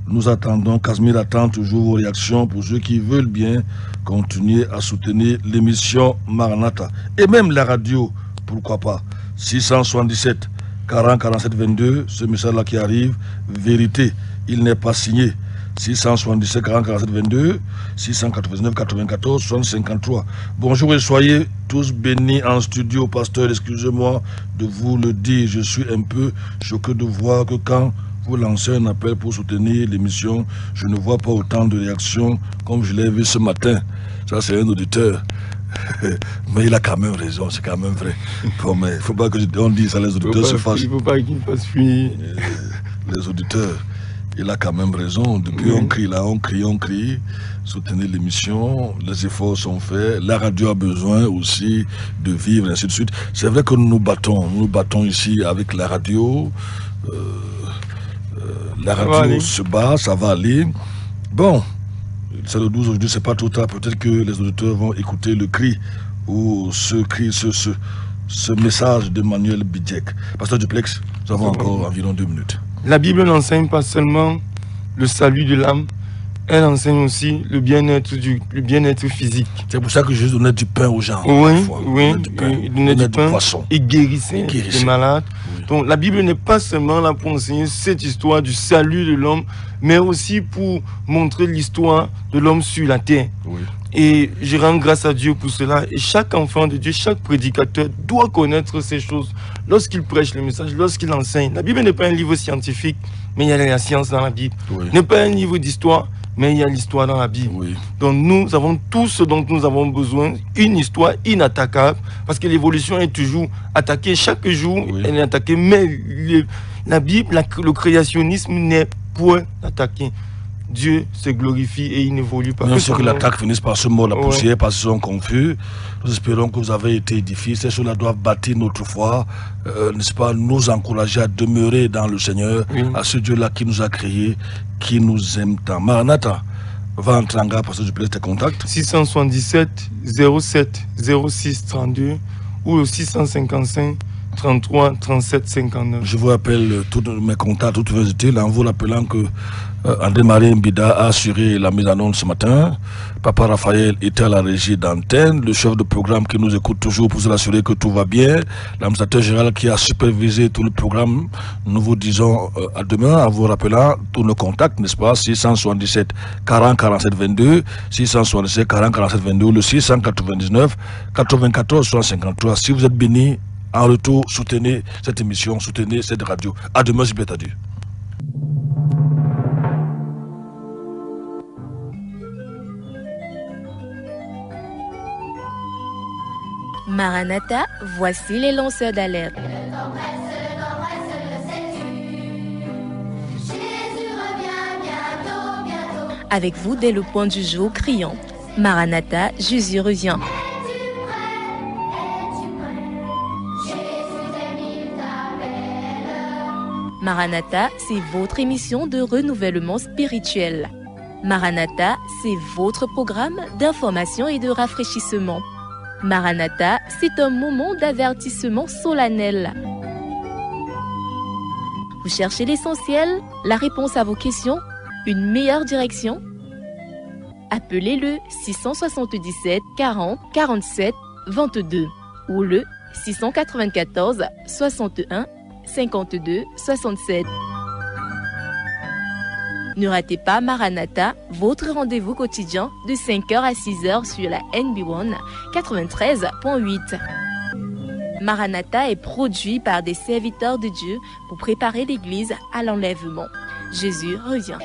nous attendons, Casimir attend toujours vos réactions pour ceux qui veulent bien continuer à soutenir l'émission Maranatha. Et même la radio, pourquoi pas. 677 40 47 22, ce message-là qui arrive, vérité, il n'est pas signé. 677 40 47 22, 699 94 60 53. Bonjour et soyez tous bénis en studio, pasteur. Excusez-moi de vous le dire, je suis un peu choqué de voir que quand vous lancez un appel pour soutenir l'émission, je ne vois pas autant de réactions comme je l'ai vu ce matin. Ça, c'est un auditeur. Mais il a quand même raison, c'est quand même vrai. Bon, mais il ne faut pas qu'on dise ça, les auditeurs se fâchent. Il ne faut pas qu'il fasse fuir. Les auditeurs, il a quand même raison. Depuis, on crie là, on crie. Soutenir l'émission, les efforts sont faits. La radio a besoin aussi de vivre, ainsi de suite. C'est vrai que nous nous battons ici avec la radio. La radio se bat, ça va aller. Bon, c'est le 12 aujourd'hui, c'est pas trop tard. Peut-être que les auditeurs vont écouter le cri ou ce message de Manuel Bidjek. Pasteur Duplex, nous avons encore environ 2 minutes. La Bible n'enseigne pas seulement le salut de l'âme, elle enseigne aussi le bien-être physique. C'est pour ça que Jésus donnait du pain aux gens. Oui, il donnait du pain, poisson. Il guérissait les malades. Oui. Donc la Bible n'est pas seulement là pour enseigner cette histoire du salut de l'homme, mais aussi pour montrer l'histoire de l'homme sur la terre. Oui. Et je rends grâce à Dieu pour cela. Et chaque enfant de Dieu, chaque prédicateur doit connaître ces choses lorsqu'il prêche le message, lorsqu'il enseigne. La Bible n'est pas un livre scientifique, mais il y a la science dans la Bible. Oui. N'est pas un livre d'histoire, mais il y a l'histoire dans la Bible. Oui. Donc nous avons tout ce dont nous avons besoin, une histoire inattaquable, parce que l'évolution est toujours attaquée. Chaque jour, elle est attaquée, mais la Bible, le créationnisme n'est point attaqué. Dieu se glorifie et il n'évolue pas. Bien sûr que l'attaque finisse par ce mot, la poussière, parce qu'ils sont confus. Nous espérons que vous avez été édifiés. Ces choses-là doivent bâtir notre foi, n'est-ce pas, nous encourager à demeurer dans le Seigneur, à ce Dieu-là qui nous a créés, qui nous aime tant. Maranatha, va entrer en garde parce que je plaise tes contacts. 677 07 06 32 ou le 655 33 37 59. Je vous rappelle tous mes contacts, toutes vos études, en vous rappelant que André-Marie Mbida a assuré la mise en onde ce matin. Papa Raphaël était à la régie d'antenne, le chef de programme qui nous écoute toujours pour s'assurer que tout va bien, l'administrateur général qui a supervisé tout le programme. Nous vous disons à demain en vous rappelant tous nos contacts, n'est-ce pas, 677 40 47 22, 677 40 47 22, le 699 94 153. Si vous êtes bénis, en retour, soutenez cette émission, soutenez cette radio. À demain, si Dieu. Maranatha, voici les lanceurs d'alerte. Avec vous dès le point du jour criant Maranatha, Jésus revient. Maranatha, c'est votre émission de renouvellement spirituel. Maranatha, c'est votre programme d'information et de rafraîchissement. Maranatha, c'est un moment d'avertissement solennel. Vous cherchez l'essentiel, la réponse à vos questions, une meilleure direction? Appelez le 677 40 47 22 ou le 694 61 52 67. Ne ratez pas Maranatha, votre rendez-vous quotidien de 5h à 6h sur la NB1 93.8. Maranatha est produit par des serviteurs de Dieu pour préparer l'Église à l'enlèvement. Jésus revient.